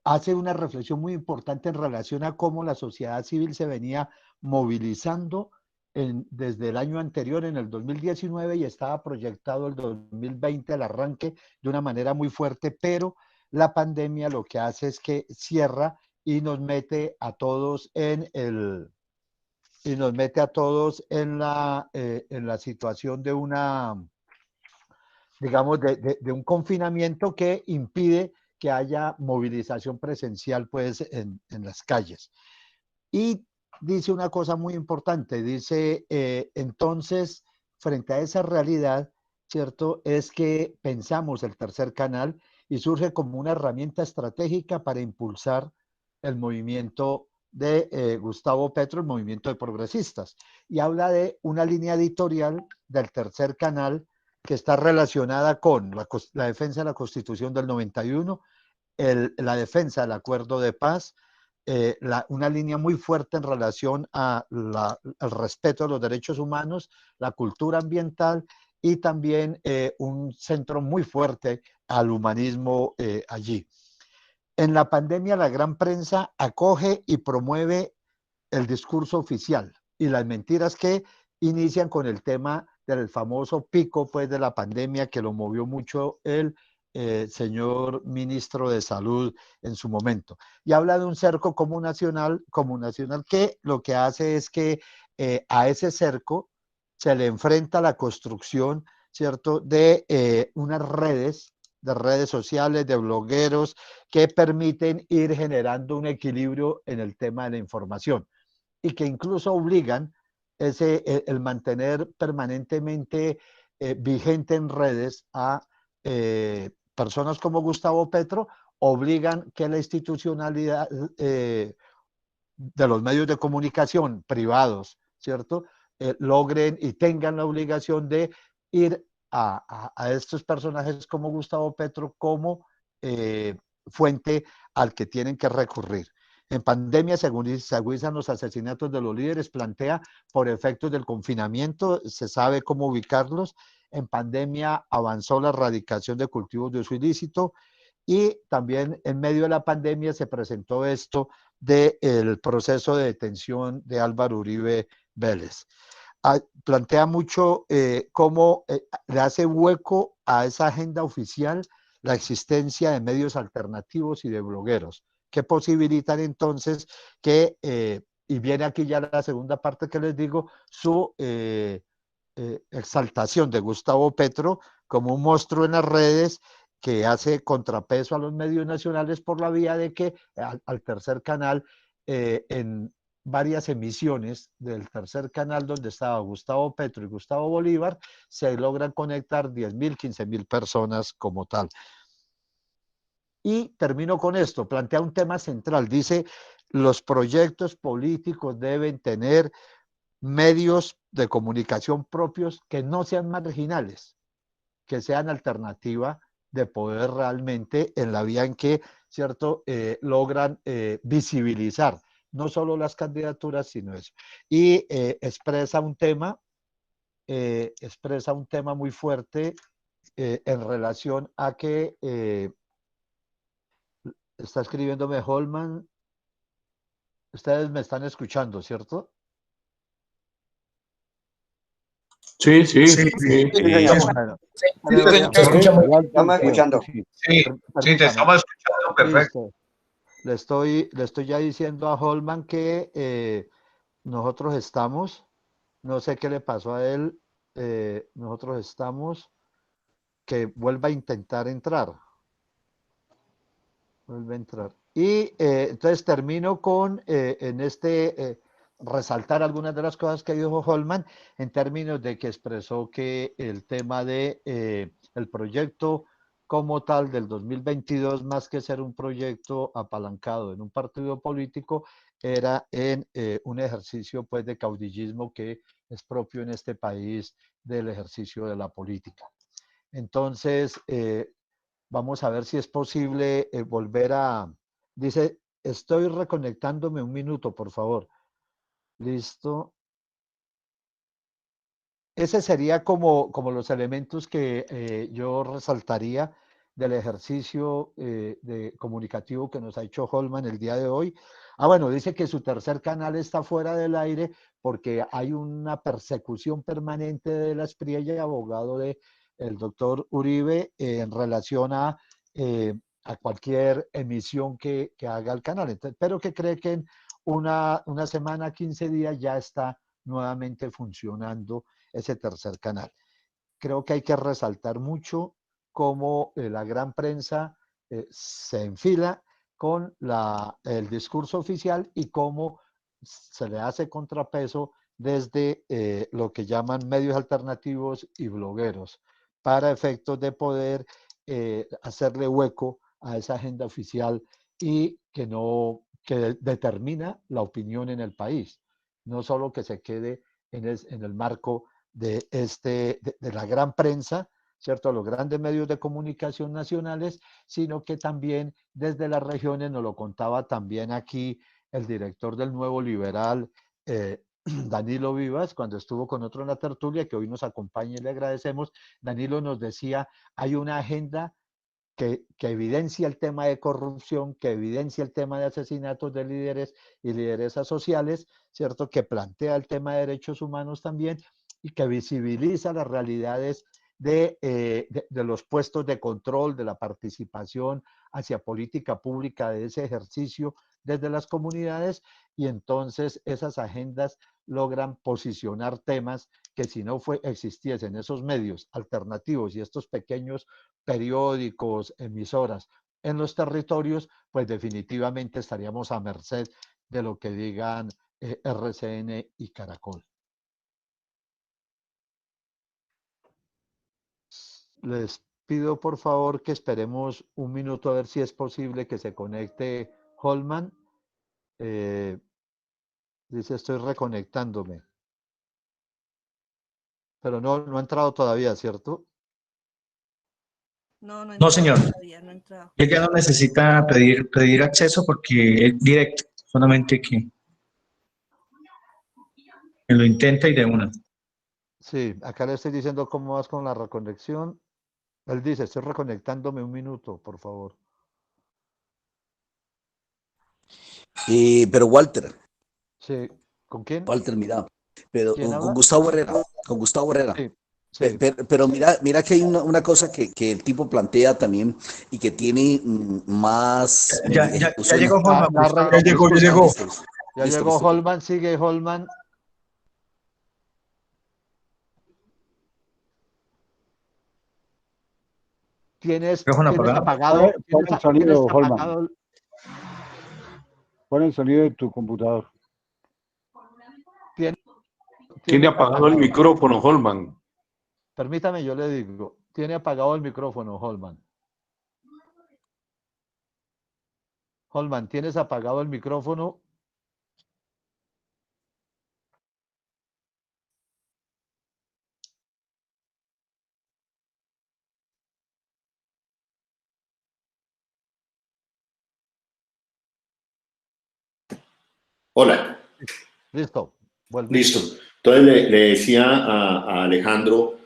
Hace una reflexión muy importante en relación a cómo la sociedad civil se venía movilizando desde el año anterior, en el 2019, y estaba proyectado el 2020 al arranque de una manera muy fuerte, pero la pandemia lo que hace es que cierra y nos mete a todos en la situación de una, digamos, de un confinamiento que impide que haya movilización presencial, pues, en las calles. Y dice una cosa muy importante, dice, entonces, frente a esa realidad, ¿cierto? Es que pensamos el tercer canal y surge como una herramienta estratégica para impulsar el movimiento de Gustavo Petro, el movimiento de progresistas. Y habla de una línea editorial del tercer canal que está relacionada con la defensa de la Constitución del 91, la defensa del acuerdo de paz, una línea muy fuerte en relación al respeto de los derechos humanos, la cultura ambiental y también un centro muy fuerte al humanismo allí. En la pandemia la gran prensa acoge y promueve el discurso oficial y las mentiras que inician con el tema del famoso pico pues, de la pandemia que lo movió mucho el señor ministro de Salud en su momento. Y habla de un cerco comunicacional que lo que hace es que a ese cerco se le enfrenta la construcción, ¿cierto?, de unas redes, de redes sociales, de blogueros, que permiten ir generando un equilibrio en el tema de la información y que incluso obligan el mantener permanentemente vigente en redes a personas como Gustavo Petro, obligan que la institucionalidad de los medios de comunicación privados, ¿cierto? Logren y tengan la obligación de ir a estos personajes como Gustavo Petro como fuente al que tienen que recurrir. En pandemia, según se agudizan los asesinatos de los líderes, plantea por efectos del confinamiento, se sabe cómo ubicarlos. En pandemia avanzó la erradicación de cultivos de uso ilícito y también en medio de la pandemia se presentó esto del proceso de detención de Álvaro Uribe Vélez. Plantea mucho cómo le hace hueco a esa agenda oficial la existencia de medios alternativos y de blogueros que posibilitan entonces que, y viene aquí ya la segunda parte que les digo, su exaltación de Gustavo Petro como un monstruo en las redes que hace contrapeso a los medios nacionales por la vía de que al tercer canal, en varias emisiones del tercer canal donde estaba Gustavo Petro y Gustavo Bolívar, se logran conectar 10.000, 15.000 personas como tal. Y termino con esto, plantea un tema central, dice, los proyectos políticos deben tener medios de comunicación propios que no sean marginales, que sean alternativa de poder realmente en la vía en que, ¿cierto?, logran visibilizar no solo las candidaturas, sino eso. Y expresa un tema muy fuerte en relación a que está escribiéndome Holman. Ustedes me están escuchando, ¿cierto? Sí, sí, Sí, sí. Bueno, Te escucho muy bien. Estamos escuchando. Sí, Sí, te permítame. estamos escuchando perfecto. Listo. Le estoy ya diciendo a Holman que nosotros estamos, no sé qué le pasó a él, nosotros estamos, que vuelva a intentar entrar. Vuelve a entrar. Y entonces termino con resaltar algunas de las cosas que dijo Holman en términos de que expresó que el tema de el proyecto como tal del 2022, más que ser un proyecto apalancado en un partido político, era en un ejercicio pues de caudillismo que es propio en este país del ejercicio de la política. Entonces, vamos a ver si es posible volver a... Dice, estoy reconectándome un minuto, por favor. Listo. Ese sería como los elementos que yo resaltaría del ejercicio comunicativo que nos ha hecho Holman el día de hoy. Bueno, dice que su tercer canal está fuera del aire porque hay una persecución permanente de la Espriella, abogado del doctor Uribe, en relación a cualquier emisión que haga el canal. Entonces, pero que cree que en una semana, 15 días ya está nuevamente funcionando ese tercer canal. Creo que hay que resaltar mucho cómo la gran prensa se enfila con el discurso oficial y cómo se le hace contrapeso desde lo que llaman medios alternativos y blogueros para efectos de poder hacerle hueco a esa agenda oficial y que determina la opinión en el país, no solo que se quede en el marco de la gran prensa, ¿cierto? Los grandes medios de comunicación nacionales, sino que también desde las regiones, nos lo contaba también aquí el director del Nuevo Liberal, Danilo Vivas, cuando estuvo con otro en la tertulia, que hoy nos acompaña y le agradecemos. Danilo nos decía, hay una agenda que evidencia el tema de corrupción, que evidencia el tema de asesinatos de líderes y lideresas sociales, ¿cierto? Que plantea el tema de derechos humanos también y que visibiliza las realidades de los puestos de control, de la participación hacia política pública, de ese ejercicio desde las comunidades, y entonces esas agendas logran posicionar temas que si no existiesen esos medios alternativos y estos pequeños periódicos, emisoras en los territorios, pues definitivamente estaríamos a merced de lo que digan RCN y Caracol. Les pido por favor que esperemos un minuto a ver si es posible que se conecte Holman. Dice, estoy reconectándome. Pero no ha entrado todavía, ¿cierto? No, no, No, señor. todavía no ha entrado. Él ya no necesita pedir acceso porque es directo, solamente que lo intenta y de una. Sí, acá le estoy diciendo cómo vas con la reconexión. Él dice, estoy reconectándome un minuto, por favor. Pero Walter, Sí, ¿con quién? Walter, mira, pero ¿Quién habla? con Gustavo Herrera, con Gustavo Herrera. Sí, sí. Pero mira que hay una cosa que el tipo plantea también y que tiene más Ya ejecución. llegó Holman. Ya llegó. Ya Listo, llegó listo. Holman, sigue Holman. ¿Tienes apagado? Pon el sonido, Holman. apagado? Pon el sonido de tu computador. Tiene apagado el micrófono, Holman. Permítame, yo le digo. Tiene apagado el micrófono, Holman. Holman, ¿tienes apagado el micrófono? Hola. Listo. Vuelve. Listo. Entonces le decía a Alejandro,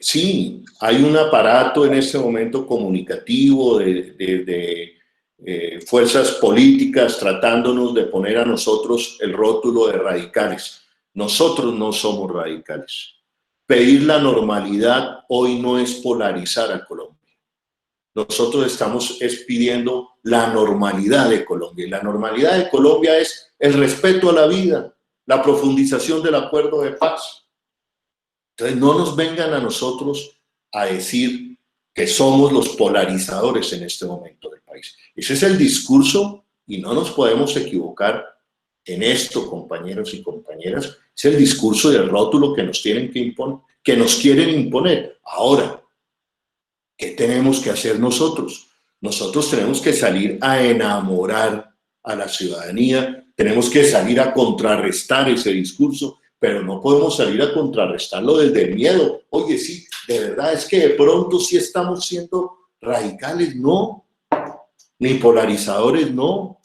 sí, hay un aparato en este momento comunicativo de fuerzas políticas tratándonos de poner a nosotros el rótulo de radicales. Nosotros no somos radicales. Pedir la normalidad hoy no es polarizar a Colombia. Nosotros estamos pidiendo la normalidad de Colombia. Y la normalidad de Colombia es el respeto a la vida, la profundización del acuerdo de paz. Entonces no nos vengan a nosotros a decir que somos los polarizadores en este momento del país. Ese es el discurso y no nos podemos equivocar en esto, compañeros y compañeras. Es el discurso del rótulo que nos tienen que imponer, que nos quieren imponer. Ahora, ¿qué tenemos que hacer nosotros? Nosotros tenemos que salir a enamorar a la ciudadanía, tenemos que salir a contrarrestar ese discurso, pero no podemos salir a contrarrestarlo desde el miedo. Oye, sí, de verdad es que de pronto sí estamos siendo radicales, no, ni polarizadores, no.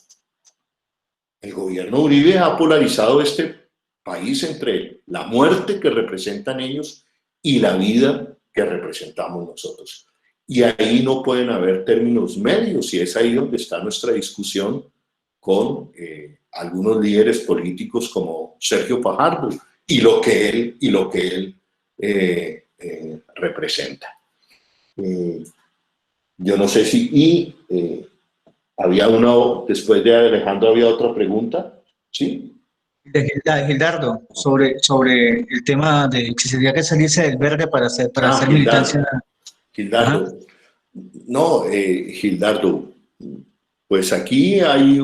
El gobierno Uribe ha polarizado este país entre la muerte que representan ellos y la vida que representamos nosotros. Y ahí no pueden haber términos medios, y es ahí donde está nuestra discusión con algunos líderes políticos como Sergio Fajardo y lo que él representa. Yo no sé si había después de Alejandro había otra pregunta, ¿sí? De Gildardo, sobre el tema de que se tenía que salirse del verde para hacer militancia. Gildardo, no, Gildardo, pues aquí hay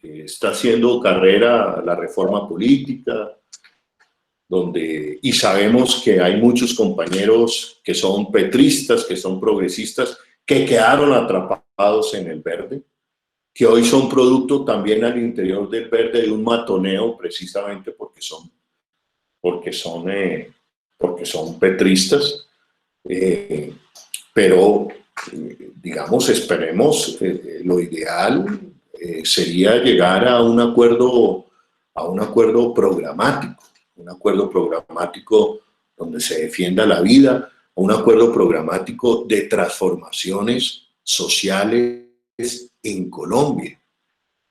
está haciendo carrera la reforma política, y sabemos que hay muchos compañeros que son petristas, que son progresistas, que quedaron atrapados en el verde, que hoy son producto también al interior del verde de un matoneo, precisamente porque son petristas. Pero, digamos, esperemos, lo ideal sería llegar a un acuerdo programático donde se defienda la vida, un acuerdo programático de transformaciones sociales en Colombia.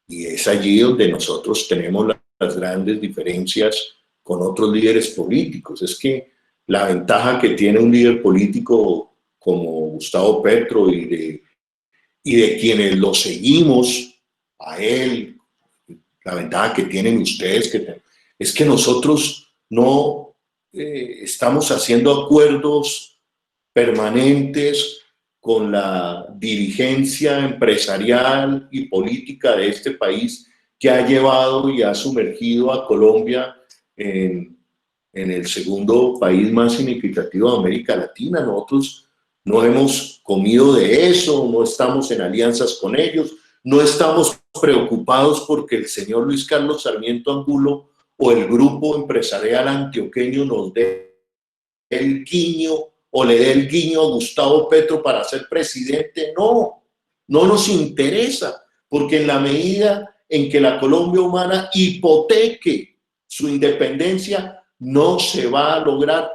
Y es allí donde nosotros tenemos las grandes diferencias con otros líderes políticos. Es que la ventaja que tiene un líder político como Gustavo Petro y de quienes lo seguimos a él, la ventaja que tienen ustedes, es que nosotros no estamos haciendo acuerdos permanentes con la dirigencia empresarial y política de este país que ha llevado y ha sumergido a Colombia en el segundo país más significativo de América Latina. Nosotros no hemos comido de eso, no estamos en alianzas con ellos, no estamos preocupados porque el señor Luis Carlos Sarmiento Angulo o el grupo empresarial antioqueño nos dé el guiño o le dé el guiño a Gustavo Petro para ser presidente. No, no nos interesa, porque en la medida en que la Colombia humana hipoteque su independencia, no se va a lograr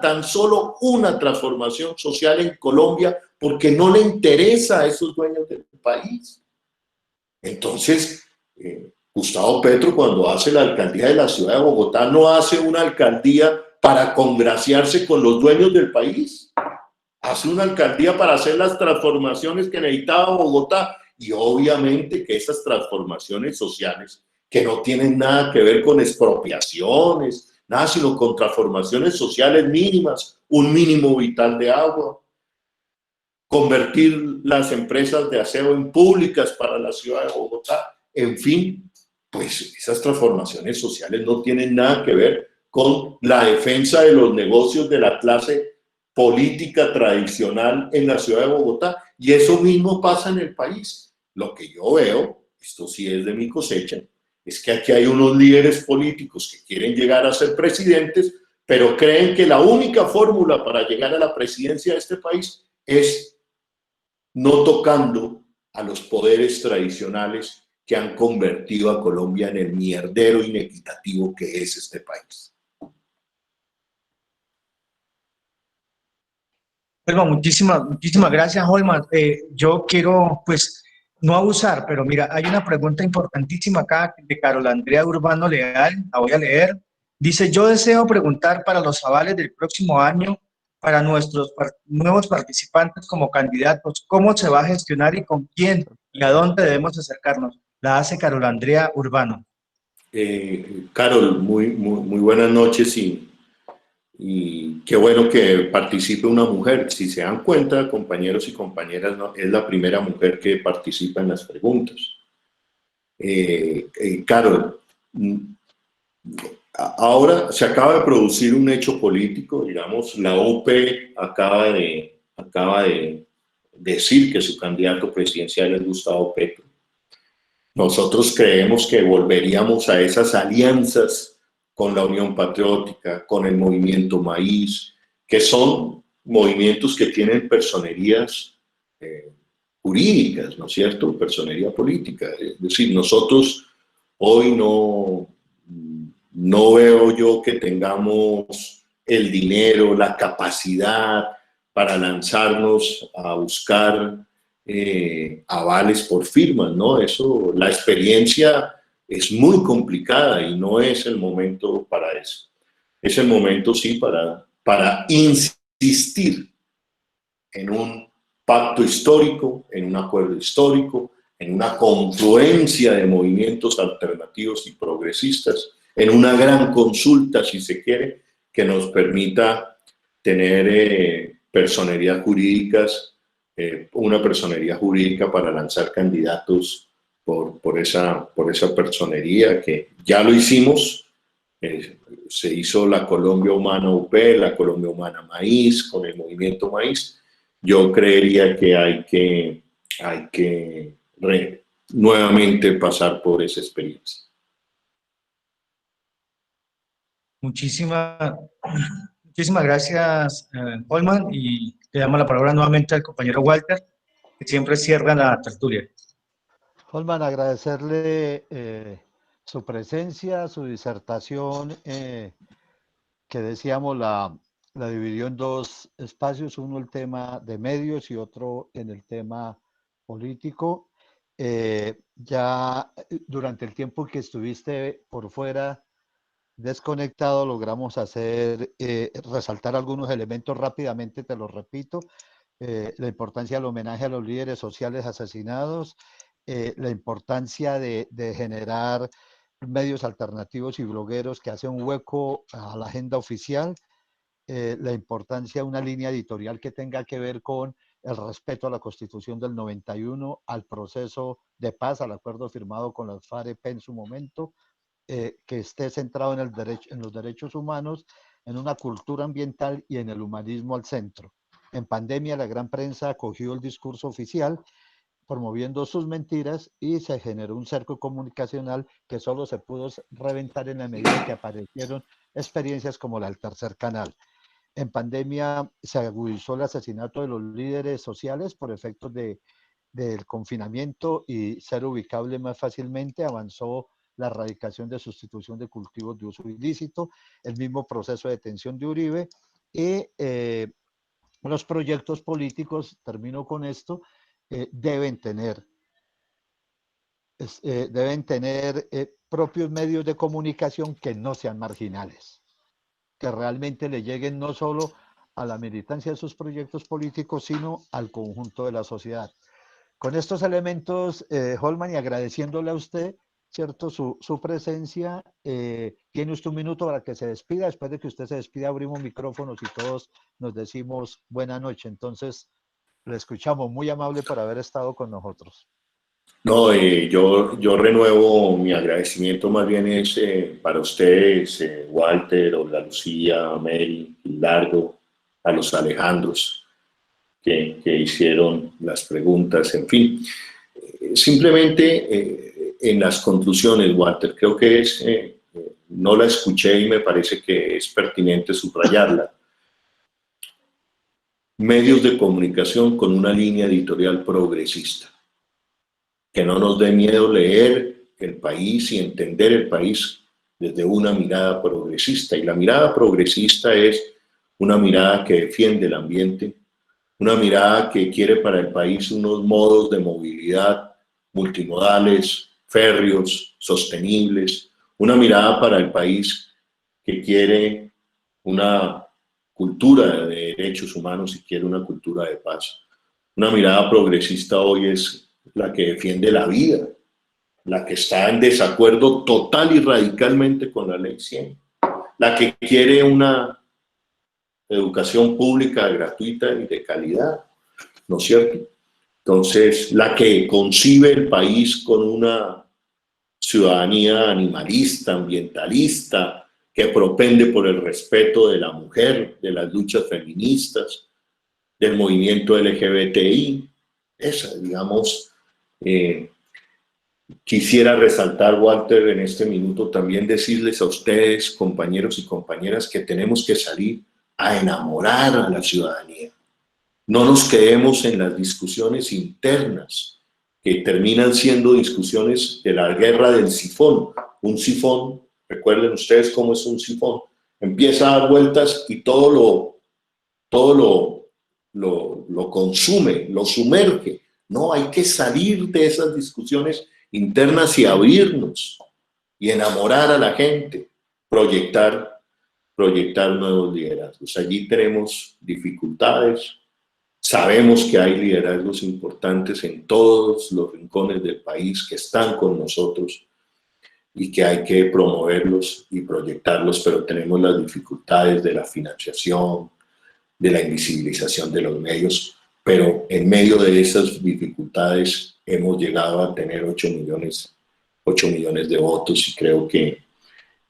tan solo una transformación social en Colombia, porque no le interesa a esos dueños del país. Entonces, Gustavo Petro, cuando hace la alcaldía de la ciudad de Bogotá, no hace una alcaldía para congraciarse con los dueños del país, hace una alcaldía para hacer las transformaciones que necesitaba Bogotá, y obviamente que esas transformaciones sociales, que no tienen nada que ver con expropiaciones, nada, sino con transformaciones sociales mínimas, un mínimo vital de agua, convertir las empresas de aseo en públicas para la ciudad de Bogotá, en fin, pues esas transformaciones sociales no tienen nada que ver con la defensa de los negocios de la clase política tradicional en la ciudad de Bogotá, y eso mismo pasa en el país. Lo que yo veo, esto sí es de mi cosecha, es que aquí hay unos líderes políticos que quieren llegar a ser presidentes, pero creen que la única fórmula para llegar a la presidencia de este país es no tocando a los poderes tradicionales que han convertido a Colombia en el mierdero inequitativo que es este país. Bueno, muchísimas gracias, Holman. Yo quiero, pues, no abusar, pero mira, hay una pregunta importantísima acá de Carol Andrea Urbano Leal, la voy a leer. Dice, yo deseo preguntar para los avales del próximo año para nuestros nuevos participantes como candidatos, ¿cómo se va a gestionar y con quién y a dónde debemos acercarnos? La hace Carol Andrea Urbano. Carol, muy buenas noches y qué bueno que participe una mujer. Si se dan cuenta, compañeros y compañeras, ¿no? Es la primera mujer que participa en las preguntas. Carol, ahora se acaba de producir un hecho político, digamos, la OP acaba de decir que su candidato presidencial es Gustavo Petro. Nosotros creemos que volveríamos a esas alianzas con la Unión Patriótica, con el Movimiento Maíz, que son movimientos que tienen personerías jurídicas, ¿no es cierto? Personería política. Es decir, nosotros hoy no veo yo que tengamos el dinero, la capacidad para lanzarnos a buscar avales por firmas, ¿no? Eso, la experiencia es muy complicada y no es el momento para eso. Es el momento, sí, para insistir en un pacto histórico, en un acuerdo histórico, en una confluencia de movimientos alternativos y progresistas, en una gran consulta, si se quiere, que nos permita tener personerías jurídicas, una personería jurídica para lanzar candidatos por esa personería, que ya lo hicimos. Se hizo la Colombia Humana UP, la Colombia Humana Maíz, con el Movimiento Maíz. Yo creería que hay que nuevamente pasar por esa experiencia. Muchísimas gracias, Holman, y le damos la palabra nuevamente al compañero Walter, que siempre cierra la tertulia. Holman, agradecerle su presencia, su disertación, que decíamos la la dividió en dos espacios, uno el tema de medios y otro en el tema político. Ya durante el tiempo que estuviste por fuera desconectado, logramos resaltar algunos elementos rápidamente, te los repito. La importancia del homenaje a los líderes sociales asesinados, la importancia de generar medios alternativos y blogueros que hacen un hueco a la agenda oficial, la importancia de una línea editorial que tenga que ver con el respeto a la Constitución del 91, al proceso de paz, al acuerdo firmado con las FARC en su momento, que esté centrado en los derechos humanos, en una cultura ambiental y en el humanismo al centro. En pandemia, la gran prensa acogió el discurso oficial, promoviendo sus mentiras, y se generó un cerco comunicacional que solo se pudo reventar en la medida en que aparecieron experiencias como la del Tercer Canal. En pandemia se agudizó el asesinato de los líderes sociales por efectos del confinamiento y ser ubicable más fácilmente. Avanzó la erradicación de sustitución de cultivos de uso ilícito, el mismo proceso de detención de Uribe y los proyectos políticos, termino con esto, deben tener propios medios de comunicación que no sean marginales, que realmente le lleguen no solo a la militancia de sus proyectos políticos, sino al conjunto de la sociedad. Con estos elementos, Holman, y agradeciéndole a usted, ¿cierto?, su presencia, tiene usted un minuto para que se despida. Después de que usted se despida, abrimos micrófonos y todos nos decimos buena noche. Entonces, le escuchamos. Muy amable por haber estado con nosotros. No, yo renuevo mi agradecimiento, más bien es para ustedes, Walter, Olga Lucía, Mary, Largo, a los Alejandros que hicieron las preguntas, en fin. Simplemente en las conclusiones, Walter, creo que no la escuché y me parece que es pertinente subrayarla. Medios de comunicación con una línea editorial progresista. Que no nos dé miedo leer el país y entender el país desde una mirada progresista. Y la mirada progresista es una mirada que defiende el ambiente, una mirada que quiere para el país unos modos de movilidad multimodales, férreos, sostenibles, una mirada para el país que quiere una cultura de derechos humanos y quiere una cultura de paz. Una mirada progresista hoy es la que defiende la vida, la que está en desacuerdo total y radicalmente con la Ley 100, la que quiere una educación pública gratuita y de calidad, ¿no es cierto? Entonces, la que concibe el país con una ciudadanía animalista, ambientalista, que propende por el respeto de la mujer, de las luchas feministas, del movimiento LGBTI, esa, digamos. Quisiera resaltar, Walter, en este minuto también decirles a ustedes, compañeros y compañeras, que tenemos que salir a enamorar a la ciudadanía. No nos quedemos en las discusiones internas, que terminan siendo discusiones de la guerra del sifón. Un sifón, recuerden ustedes cómo es un sifón, empieza a dar vueltas y todo lo consume, lo sumerge. No, hay que salir de esas discusiones internas y abrirnos y enamorar a la gente, proyectar nuevos liderazgos. Allí tenemos dificultades, sabemos que hay liderazgos importantes en todos los rincones del país que están con nosotros y que hay que promoverlos y proyectarlos, pero tenemos las dificultades de la financiación, de la invisibilización de los medios. Pero en medio de esas dificultades hemos llegado a tener 8 millones de votos y creo que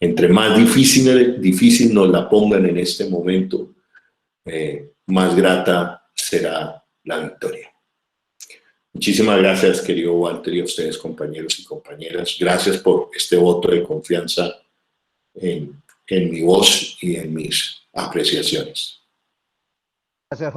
entre más difícil nos la pongan en este momento, más grata será la victoria. Muchísimas gracias, querido Walter, y a ustedes, compañeros y compañeras. Gracias por este voto de confianza en mi voz y en mis apreciaciones. Gracias.